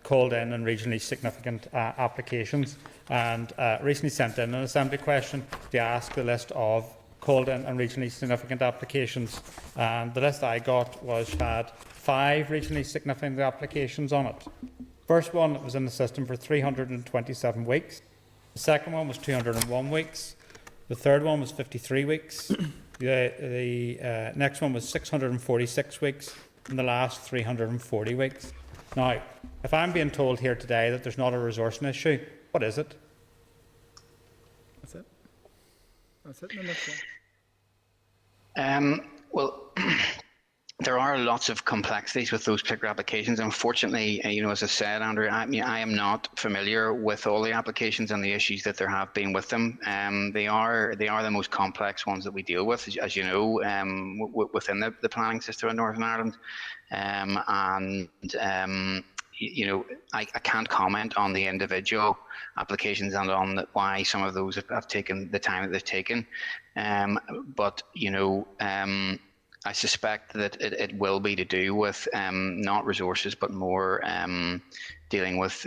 called in and regionally significant applications, and recently sent in an Assembly question to ask the list of called in and regionally significant applications. And the list I got had 5 regionally significant applications on it. First one was in the system for 327 weeks. The second one was 201 weeks. The third one was 53 weeks. The next one was 646 weeks, and the last 340 weeks. Now, if I'm being told here today that there's not a resourcing issue, what is it? That's it. That's it in a nutshell. Well, there are lots of complexities with those particular applications. Unfortunately, as I said, Andrew, I am not familiar with all the applications and the issues that there have been with them. They are the most complex ones that we deal with, as you know, within the planning system in Northern Ireland. I can't comment on the individual applications and on why some of those have taken the time that they've taken. But I suspect that it will be to do with not resources, but more dealing with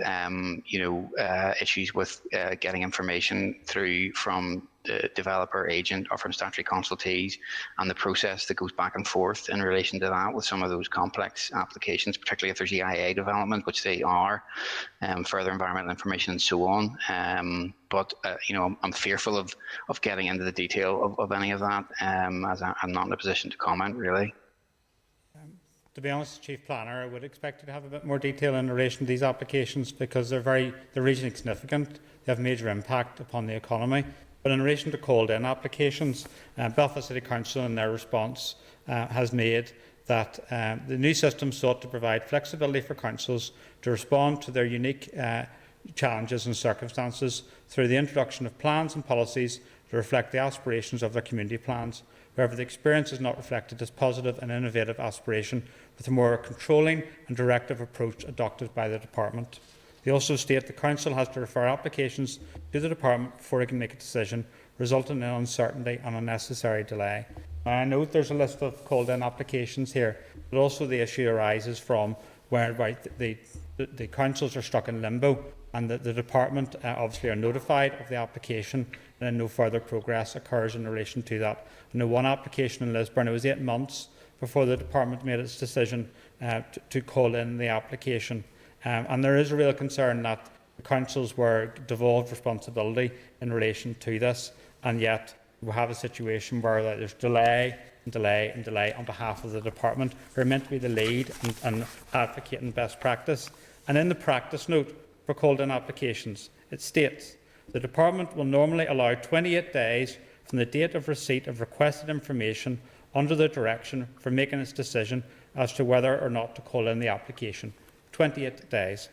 issues with getting information through from the developer agent or from statutory consultees, and the process that goes back and forth in relation to that with some of those complex applications, particularly if there's EIA development, which they are, further environmental information and so on. But I'm fearful of getting into the detail of any of that, as I'm not in a position to comment really. To be honest, Chief Planner, I would expect you to have a bit more detail in relation to these applications, because they're regionally significant. They have major impact upon the economy. But in relation to called-in applications, Belfast City Council in their response has made that the new system sought to provide flexibility for councils to respond to their unique challenges and circumstances through the introduction of plans and policies to reflect the aspirations of their community plans. However, the experience is not reflected as positive and innovative aspiration, with a more controlling and directive approach adopted by the Department. They also state the Council has to refer applications to the Department before it can make a decision, resulting in uncertainty and unnecessary delay. Now, I note there's a list of called-in applications here, but also the issue arises from whereby the councils are stuck in limbo, and the Department obviously are notified of the application, and then no further progress occurs in relation to that. I know one application in Lisburn, it was 8 months before the Department made its decision to call in the application. And there is a real concern that the councils were devolved responsibility in relation to this, and yet we have a situation where there's delay and delay on behalf of the department, who are meant to be the lead and advocating best practice. And in the practice note for called-in applications, it states, the department will normally allow 28 days from the date of receipt of requested information under the direction for making its decision as to whether or not to call in the application. 28 days.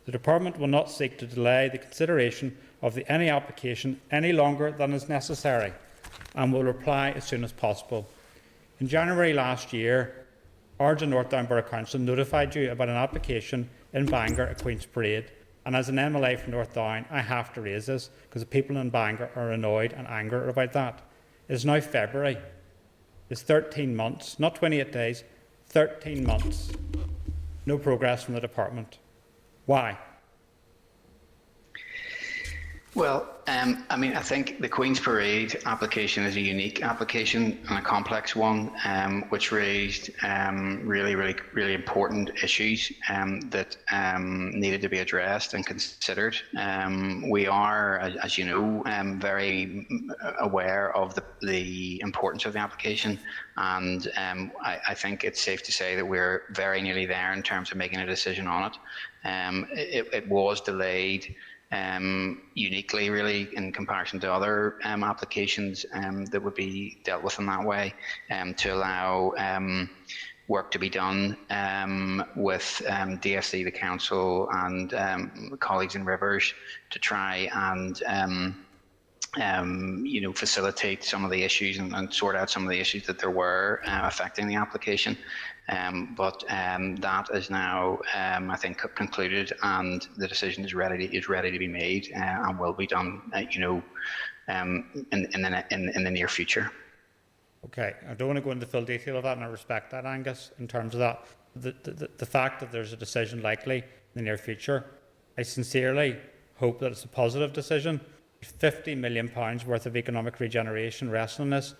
The department will not seek to delay the consideration of any application any longer than is necessary and will reply as soon as possible. In January last year, Ards and North Down Borough Council notified you about an application in Bangor at Queen's Parade, and as an MLA from North Down, I have to raise this because the people in Bangor are annoyed and angry about that. It is now February. It's 13 months, not 28 days, 13 months. No progress from the department. Why? Well, I think the Queen's Parade application is a unique application and a complex one, which raised really important issues that needed to be addressed and considered. We are, as you know, very aware of the importance of the application, and I think it's safe to say that we're very nearly there in terms of making a decision on it. It was delayed uniquely, really, in comparison to other applications that would be dealt with in that way, to allow work to be done with DFC, the council, and colleagues in Rivers to try and facilitate some of the issues and sort out some of the issues that there were affecting the application. But that is now, I think, concluded, and the decision is ready to be made and will be done, in the near future. Okay, I don't want to go into full detail of that, and I respect that, Angus, in terms of that. The fact that there's a decision likely in the near future, I sincerely hope that it's a positive decision. £50 million worth of economic regeneration resting on this,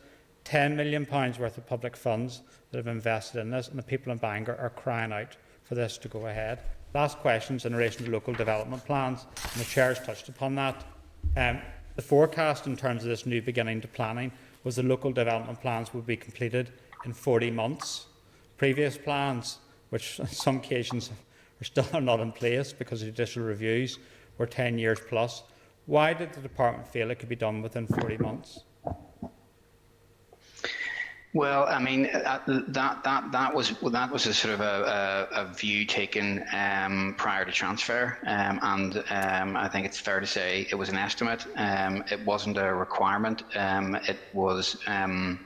£10 million worth of public funds that have invested in this, and the people in Bangor are crying out for this to go ahead. Last questions in relation to local development plans, and the Chair has touched upon that. The forecast in terms of this new beginning to planning was the local development plans would be completed in 40 months. Previous plans, which on some occasions are still not in place because of judicial reviews, were 10 years plus. Why did the department feel it could be done within 40 months? Well, I mean, that was a sort of a view taken prior to transfer, and I think it's fair to say it was an estimate. It wasn't a requirement. It was, and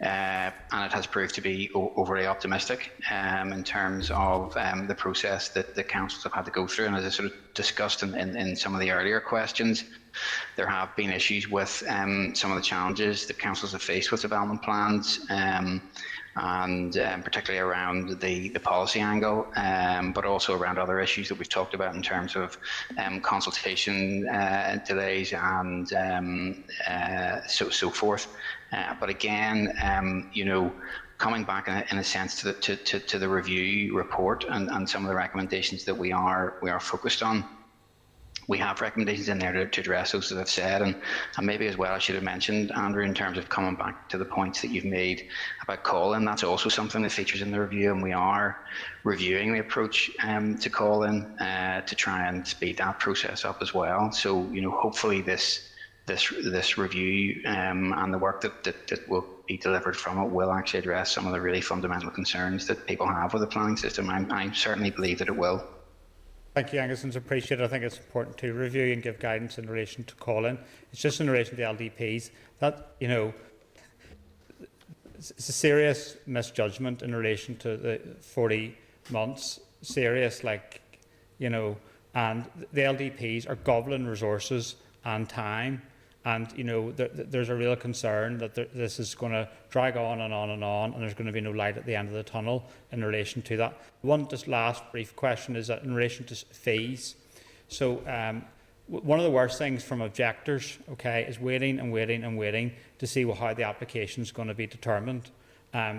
it has proved to be overly optimistic in terms of the process that the councils have had to go through. And as I sort of discussed in some of the earlier questions, there have been issues with some of the challenges that councils have faced with development plans, and particularly around the policy angle, but also around other issues that we've talked about in terms of consultation delays and so forth. But again, coming back in a sense to the review report and some of the recommendations that we are focused on. We have recommendations in there to address those, as I've said, and maybe as well I should have mentioned, Andrew, in terms of coming back to the points that you've made about call-in. That's also something that features in the review, and we are reviewing the approach to call-in to try and speed that process up as well. So, hopefully this review and the work that will be delivered from it will actually address some of the really fundamental concerns that people have with the planning system. I certainly believe that it will. Thank you, Angus, and I appreciate it. I think it's important to review and give guidance in relation to call-in. It's just in relation to the LDPs that, it's a serious misjudgment in relation to the 40 months. Serious, and the LDPs are gobbling resources and time. And, there's a real concern that this is going to drag on and on and on, and there's going to be no light at the end of the tunnel in relation to that. One just last brief question is that in relation to fees. So one of the worst things from objectors, is waiting and waiting and waiting to see how the application is going to be determined,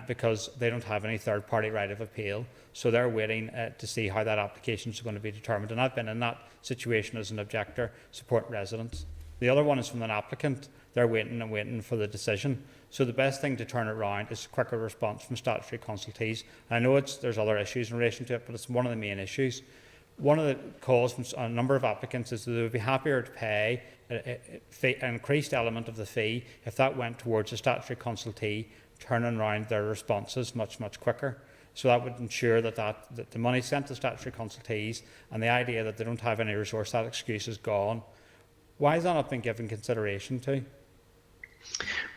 because they don't have any third-party right of appeal. So they're waiting to see how that application is going to be determined. And I've been in that situation as an objector, supporting residents. The other one is from an applicant. They're waiting and waiting for the decision. So the best thing to turn it around is quicker response from statutory consultees. I know there's other issues in relation to it, but it's one of the main issues. One of the calls from a number of applicants is that they would be happier to pay an increased element of the fee if that went towards a statutory consultee, turning around their responses much, much quicker. So that would ensure that the money sent to statutory consultees, and the idea that they don't have any resource, that excuse is gone. Why has that not been given consideration to?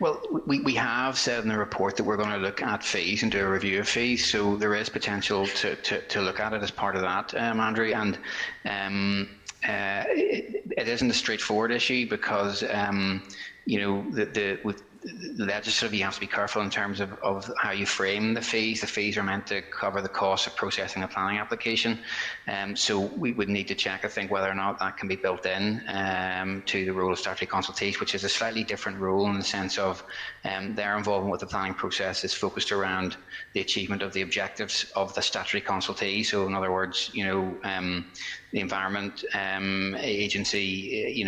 Well, we have said in the report that we're going to look at fees and do a review of fees, so there is potential to look at it as part of that, Andrew. And it isn't a straightforward issue because with the legislative, you have to be careful in terms of how you frame the fees. The fees are meant to cover the cost of processing a planning application. So we would need to check, I think, whether or not that can be built in to the role of statutory consultees, which is a slightly different role in the sense of their involvement with the planning process is focused around the achievement of the objectives of the statutory consultee. So in other words, the Environment Agency,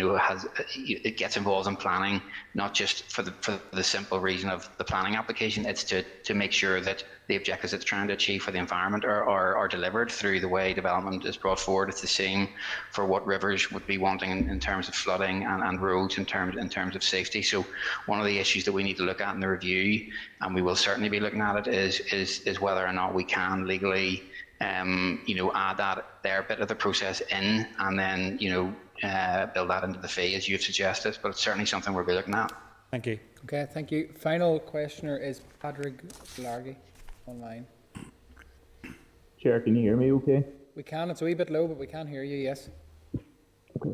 it gets involved in planning, not just for the simple reason of the planning application. It's to make sure that the objectives it's trying to achieve for the environment are delivered through the way development is brought forward. It's the same for what rivers would be wanting in terms of flooding and roads in terms of safety. So one of the issues that we need to look at in the review, and we will certainly be looking at it, is whether or not we can legally add their bit of the process in, and then build that into the fee as you've suggested. But it's certainly something we'll be looking at. Thank you. Okay, thank you. Final questioner is Padraig Largy online. Chair, can you hear me okay? We can. It's a wee bit low, but we can hear you, yes. Okay.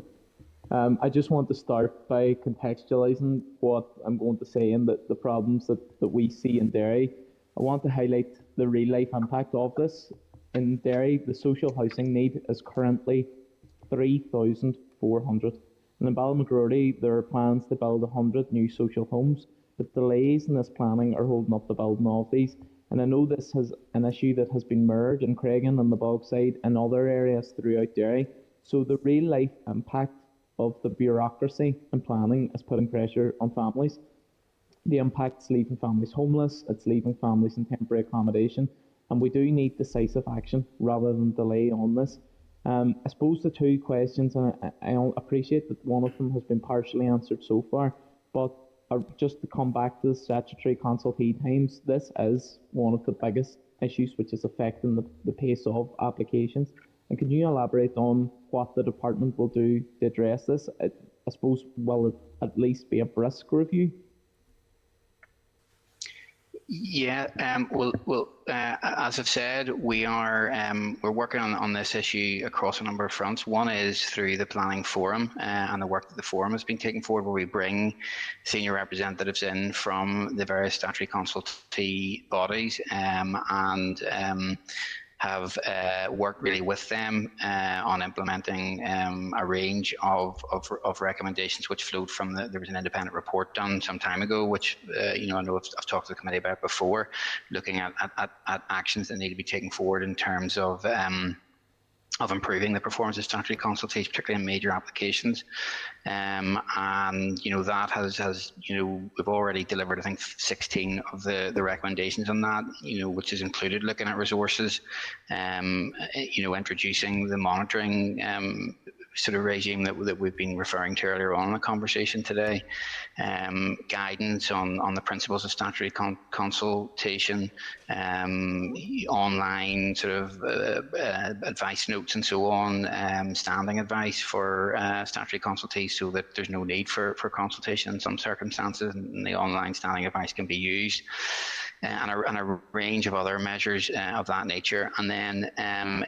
I just want to start by contextualising what I'm going to say and the problems that we see in Derry. I want to highlight the real life impact of this. In Derry, the social housing need is currently 3,400. And in Ballymacrory, there are plans to build 100 new social homes, but delays in this planning are holding up the building of these. And I know this is an issue that has been mirrored in Craigan and the Bogside and other areas throughout Derry. So the real life impact of the bureaucracy and planning is putting pressure on families. The impact is leaving families homeless, it's leaving families in temporary accommodation, and we do need decisive action rather than delay on this. I suppose the two questions, and I appreciate that one of them has been partially answered so far, but just to come back to the statutory consultee times, this is one of the biggest issues which is affecting the pace of applications. And can you elaborate on what the department will do to address this? I suppose, will it at least be a brisk review? Yeah, as I've said, we're working on this issue across a number of fronts. One is through the planning forum and the work that the forum has been taking forward, where we bring senior representatives in from the various statutory consultee bodies and have worked really with them on implementing a range of recommendations which flowed from there was an independent report done some time ago, which I know I've talked to the committee about before, looking at actions that need to be taken forward in terms of improving the performance of statutory consultees, particularly in major applications. And that has we've already delivered, I think, 16 of the recommendations on that, which has included looking at resources, introducing the monitoring sort of regime that we've been referring to earlier on in the conversation today, guidance on the principles of statutory consultation, online sort of advice notes and so on, standing advice for statutory consultees so that there's no need for consultation in some circumstances, and the online standing advice can be used. And a range of other measures of that nature. And then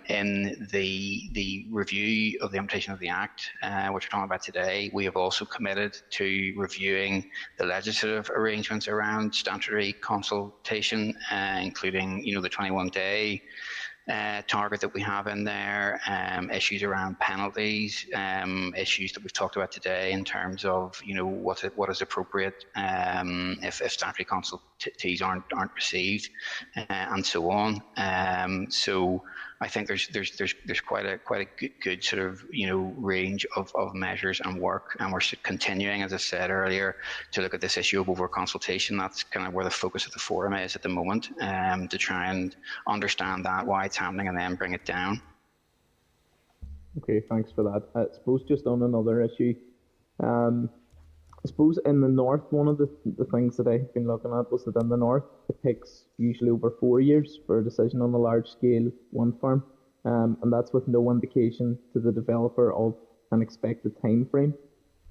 in the review of the implementation of the Act, which we're talking about today, we have also committed to reviewing the legislative arrangements around statutory consultation, including the 21-day target that we have in there, issues around penalties, issues that we've talked about today in terms of what is appropriate if statutory consultation consultees aren't received, and so on. So I think there's quite a good sort of range of measures and work, and we're continuing, as I said earlier, to look at this issue of over consultation. That's kind of where the focus of the forum is at the moment, to try and understand that, why it's happening, and then bring it down. Okay, thanks for that. I suppose just on another issue, I suppose in the north, one of the things that I've been looking at was that in the north, it takes usually over 4 years for a decision on a large scale wind farm, and that's with no indication to the developer of an expected time frame.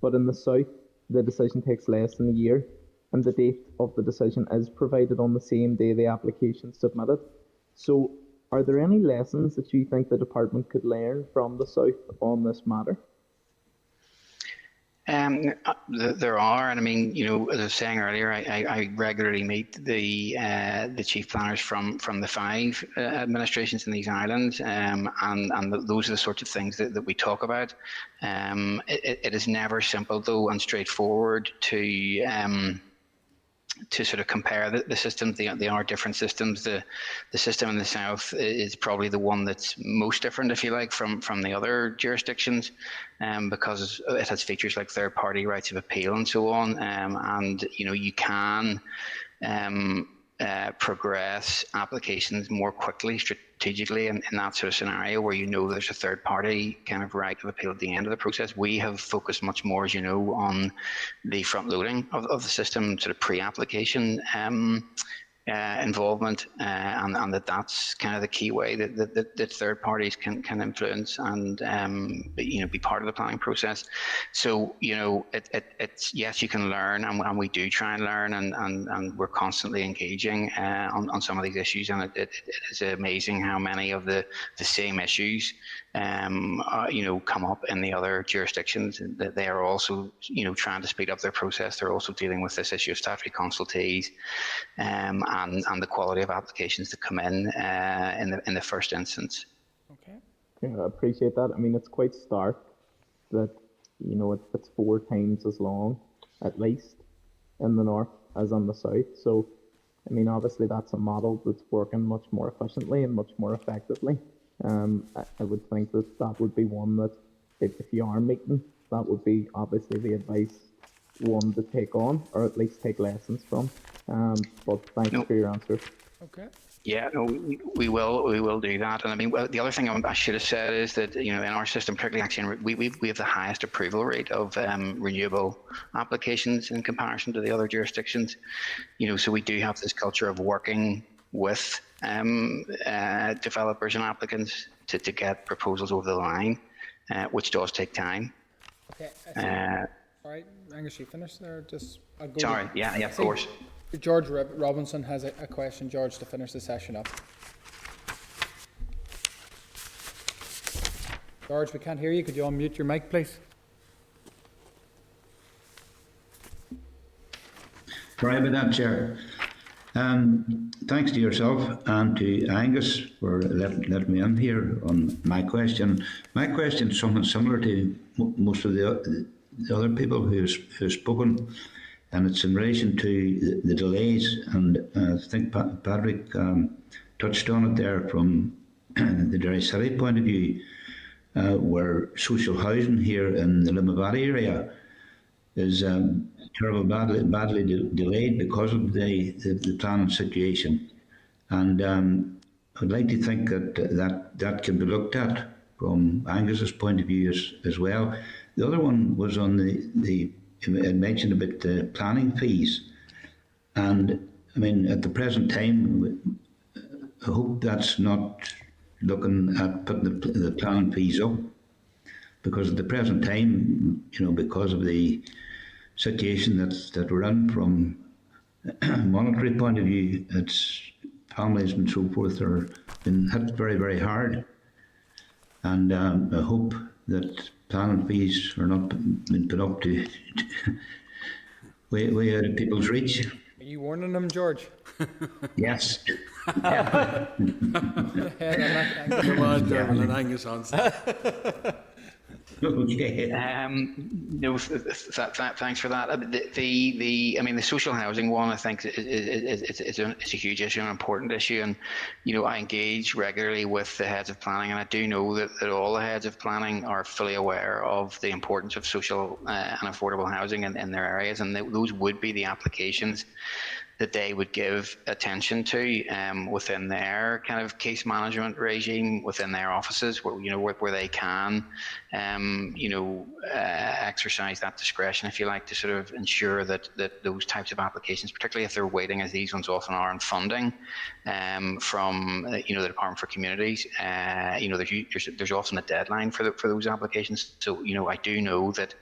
But in the south, the decision takes less than a year, and the date of the decision is provided on the same day the application is submitted. So are there any lessons that you think the department could learn from the south on this matter? There are, and I mean, as I was saying earlier, I regularly meet the chief planners from the 5 administrations in these islands, and those are the sorts of things that we talk about. It is never simple, though, and straightforward to sort of compare the systems. They are different systems. The system in the south is probably the one that's most different, if you like, from the other jurisdictions, because it has features like third-party rights of appeal and so on, and you can progress applications more quickly strategically in that sort of scenario where there's a third party kind of right of appeal at the end of the process. We have focused much more, as you know, on the front loading of the system, sort of pre-application involvement, and that's kind of the key way that third parties can influence and be part of the planning process. So it's yes, you can learn, and we do try and learn, and we're constantly engaging on some of these issues, and it is amazing how many of the same issues come up in the other jurisdictions. That they are also trying to speed up their process. They're also dealing with this issue of statutory consultees, and the quality of applications that come in the first instance. Okay. Yeah, I appreciate that. I mean, it's quite stark that it's 4 times as long, at least, in the north as in the south. So, I mean, obviously that's a model that's working much more efficiently and much more effectively. I would think that would be one that, if you are meeting, that would be obviously the advice one to take on, or at least take lessons from. But thanks for your answer. Okay. Yeah, no, we will do that. And I mean, the other thing I should have said is that in our system, particularly actually, we have the highest approval rate of renewable applications in comparison to the other jurisdictions. So we do have this culture of working with developers and applicants to get proposals over the line, which does take time. Okay. Sorry, Angus, you finished there? I'll go. Sorry, yeah, of course. George Robinson has a question, George, to finish the session up. George, we can't hear you. Could you unmute your mic, please? Sorry about that, Chair. Thanks to yourself and to Angus for letting me in here on my question. My question is something similar to most of the other people who've spoken, and it's in relation to the delays. And I think Patrick touched on it there from the Derry City point of view, where social housing here in the Limavady area is terribly badly delayed because of the planning situation. And I'd like to think that can be looked at from Angus's point of view as well. The other one was on the I mentioned about the planning fees. And I mean, at the present time, I hope that's not looking at putting the planning fees up, because at the present time, because of the situation that we're in from a monetary point of view, it's families and so forth are been hit very, very hard. And I hope that planning fees are not been put up to way out of people's reach. Are you warning them, George? Yes. Come on, Dermot, and Angus answer. Okay. No, thanks for that. I mean, the social housing one, I think, is a huge issue, an important issue, and I engage regularly with the heads of planning, and I do know that all the heads of planning are fully aware of the importance of social and affordable housing in their areas, and those would be the applications that they would give attention to within their kind of case management regime within their offices, where they can, exercise that discretion, if you like, to sort of ensure that those types of applications, particularly if they're waiting, as these ones often are, on funding from the Department for Communities, there's often a deadline for those applications. So I do know that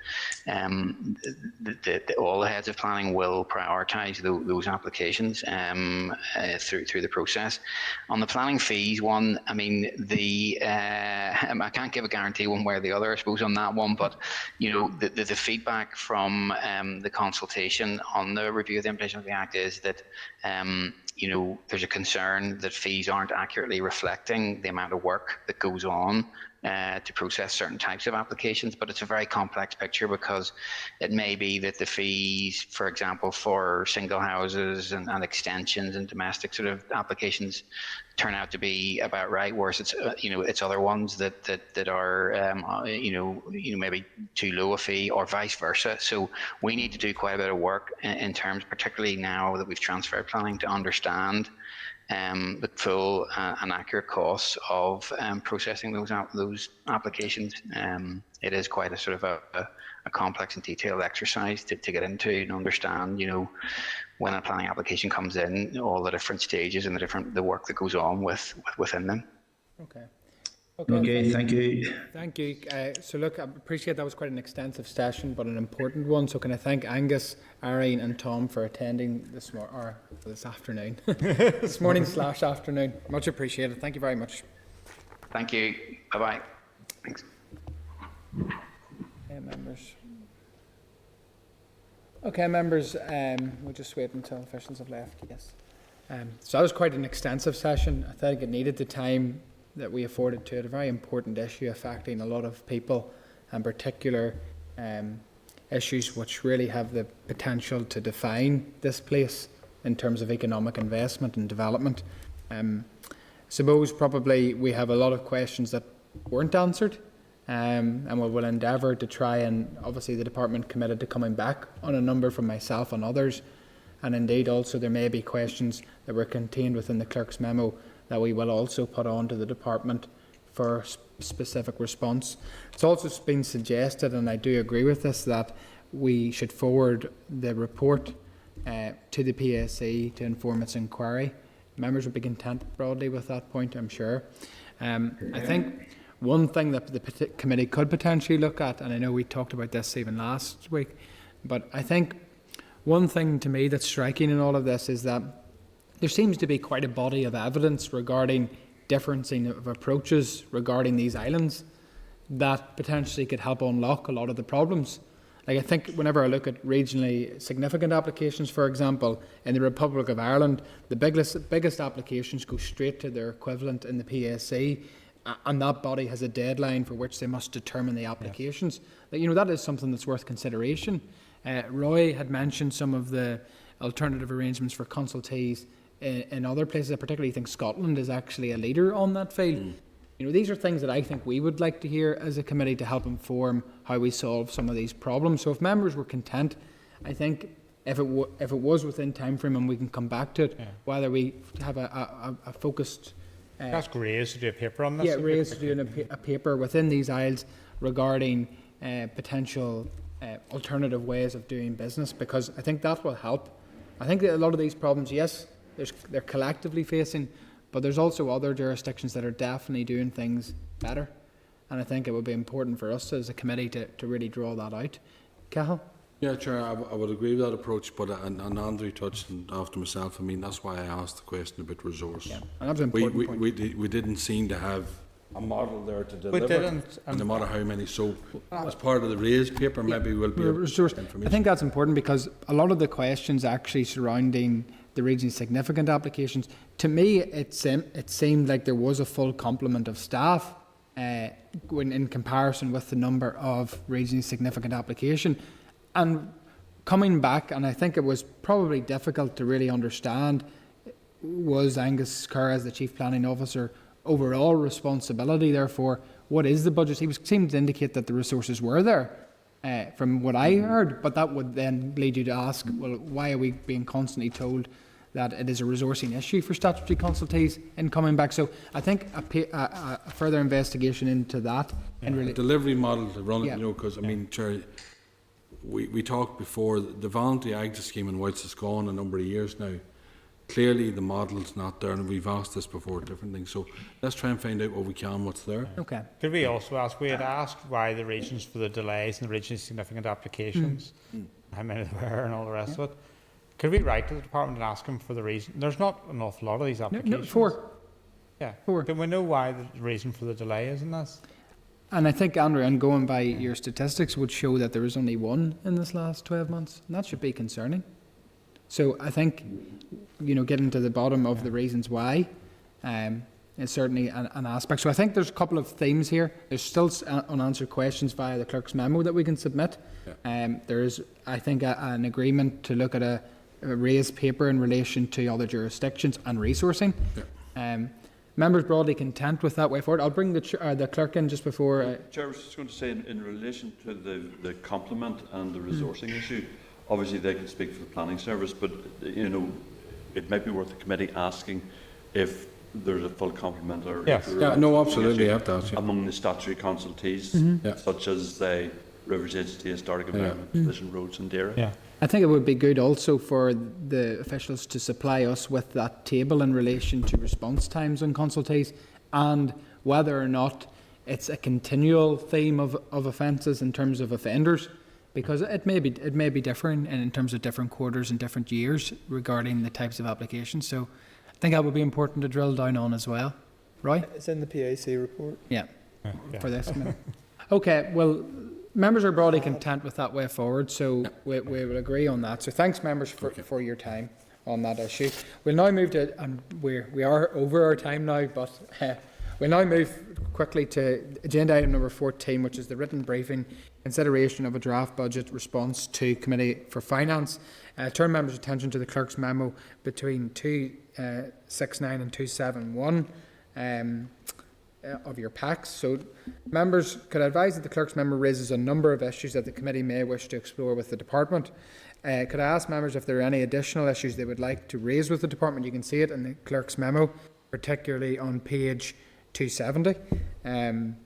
all the heads of planning will prioritise those applications through the process. On the planning fees one, I mean, I can't give a guarantee one way or the other, I suppose, on that one, but the feedback from the consultation on the review of the implementation of the Act is that there's a concern that fees aren't accurately reflecting the amount of work that goes on to process certain types of applications, but it's a very complex picture, because it may be that the fees, for example, for single houses and extensions and domestic sort of applications turn out to be about right, whereas it's other ones that are maybe too low a fee, or vice versa. So we need to do quite a bit of work in terms, particularly now that we've transferred planning, to understand the full and accurate costs of processing those applications. It is quite a sort of a complex and detailed exercise to get into and understand, when a planning application comes in, all the different stages and the work that goes on within them. Okay, thank you. Thank you. So look, I appreciate that was quite an extensive session, but an important one. So can I thank Angus, Irene and Tom for attending this afternoon, this morning/afternoon. Much appreciated. Thank you very much. Thank you. Bye-bye. Thanks. Members. Okay, members, we'll just wait until officials have left. Yes. So that was quite an extensive session. I think it needed the time that we afforded to it. A very important issue affecting a lot of people, and particular issues which really have the potential to define this place in terms of economic investment and development. Suppose probably we have a lot of questions that weren't answered, and we will endeavour to try, and obviously the department committed to coming back on a number from myself and others, and indeed also there may be questions that were contained within the clerk's memo that we will also put on to the department for specific response. It's also been suggested, and I do agree with this, that we should forward the report to the PSC to inform its inquiry. Members would be content broadly with that point, I'm sure. I think one thing that the committee could potentially look at, and I know we talked about this even last week, but I think one thing to me that's striking in all of this is that there seems to be quite a body of evidence regarding differencing of approaches regarding these islands that potentially could help unlock a lot of the problems. Like, I think whenever I look at regionally significant applications, for example, in the Republic of Ireland, the biggest applications go straight to their equivalent in the PSC, and that body has a deadline for which they must determine the applications. Yes. That is something that's worth consideration. Roy had mentioned some of the alternative arrangements for consultees in other places. I particularly think Scotland is actually a leader on that field. These are things that I think we would like to hear as a committee to help inform how we solve some of these problems. So if members were content, I think if it was within time frame and we can come back to it, whether we have a focused... Ask Reyes to do a paper on this. Yeah, Reyes to do a paper within these isles regarding potential alternative ways of doing business, because I think that will help. I think that a lot of these problems, yes, they're collectively facing, but there's also other jurisdictions that are definitely doing things better, and I think it would be important for us as a committee to really draw that out. Cahill? Yeah, Chair, I would agree with that approach, but and Andrew touched on after myself. I mean, that's why I asked the question about resource. Yeah, and that's an important point. We didn't seem to have a model there to deliver. We didn't, no matter how many. So as part of the raised paper, maybe we'll be resource. I think that's important, because a lot of the questions actually surrounding the regionally significant applications, to me, it seemed like there was a full complement of staff when in comparison with the number of regionally significant application. And coming back, and I think it was probably difficult to really understand, was Angus Kerr as the Chief Planning Officer overall responsibility, therefore what is the budget? He seemed to indicate that the resources were there, from what I heard, but that would then lead you to ask, well, why are we being constantly told that it is a resourcing issue for statutory consultees in coming back? So I think a further investigation into that. A delivery model to run it, Yeah. you know, because I mean, Chair, we talked before, the voluntary exit scheme in Whites has gone a number of years now. Clearly the model's not there, and we've asked this before, different things. So let's try and find out what we can, what's there. Okay. Could we also ask, we had asked why the reasons for the delays in the regionally significant applications, how many there were and all the rest of it. Could we write to the department and ask them for the reason? There's not an awful lot of these applications. No, 4. Yeah. 4. Can we know why the reason for the delay is in this? And I think, Andrew, and going by your statistics would show that there was only 1 in this last 12 months. And that should be concerning. So I think, you know, getting to the bottom of the reasons why is certainly an aspect. So I think there's a couple of themes here. There's still unanswered questions via the clerk's memo that we can submit. Yeah. There is, I think, an agreement to look at a raised paper in relation to other jurisdictions and resourcing. Yeah. Members broadly content with that way forward. I'll bring the clerk in just before. Chair, I was just going to say, in relation to the complement and the resourcing issue, obviously they can speak for the planning service, but you know, it might be worth the committee asking if there's a full complement or no, absolutely, have to ask, among the statutory consultees, such as the Rivers Agency, Historic Environment, Vision Roads and Dairy. Yeah. I think it would be good also for the officials to supply us with that table in relation to response times on consultees, and whether or not it's a continual theme of offences in terms of offenders, because it may be different in terms of different quarters and different years regarding the types of applications. So I think that would be important to drill down on as well. Roy? It's in the PAC report. Yeah. For this. Okay, well, members are broadly content with that way forward, so we will agree on that. So thanks, members, for your time on that issue. We'll now move to, and we are over our time now, but we'll now move quickly to agenda item number 14, which is the written briefing, consideration of a draft budget response to Committee for Finance. Turn members' attention to the clerk's memo between 269 and 271. Of your packs. So members could advise that the clerk's memo raises a number of issues that the committee may wish to explore with the department. Could I ask members if there are any additional issues they would like to raise with the department? You can see it in the clerk's memo, particularly on page 270. And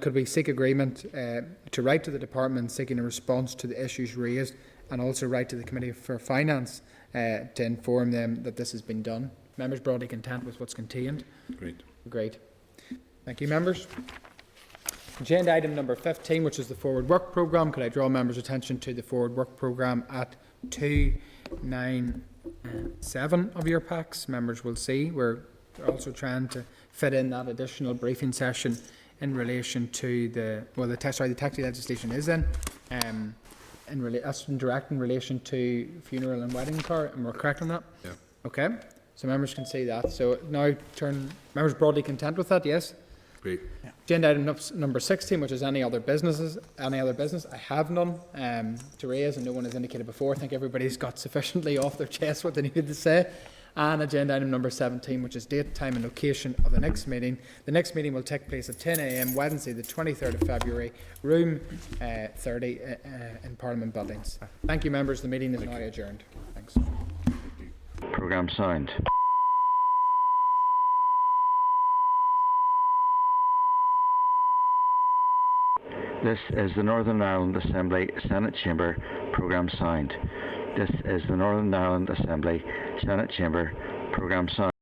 could we seek agreement to write to the department seeking a response to the issues raised, and also write to the Committee for Finance to inform them that this has been done? Members broadly content with what's contained? Great. Thank you, members. Agenda item number 15, which is the Forward Work Programme. Could I draw members' attention to the Forward Work Programme at 297 of your packs? Members will see we're also trying to fit in that additional briefing session in relation to the taxi legislation is in. That's in direct in relation to funeral and wedding car, and we're correct on that? Yeah. Okay. So members can see that. So now members broadly content with that, yes? Great. Agenda item number 16, which is any other business. I have none to raise, and no one has indicated before. I think everybody's got sufficiently off their chest what they needed to say. And agenda item number 17, which is date, time and location of the next meeting. The next meeting will take place at 10 a.m. Wednesday the 23rd of February, room 30 in Parliament Buildings. Thank you, members. The meeting is now adjourned. Thanks. Programme signed. This is the Northern Ireland Assembly Senate Chamber programme signed. This is the Northern Ireland Assembly Senate Chamber programme signed.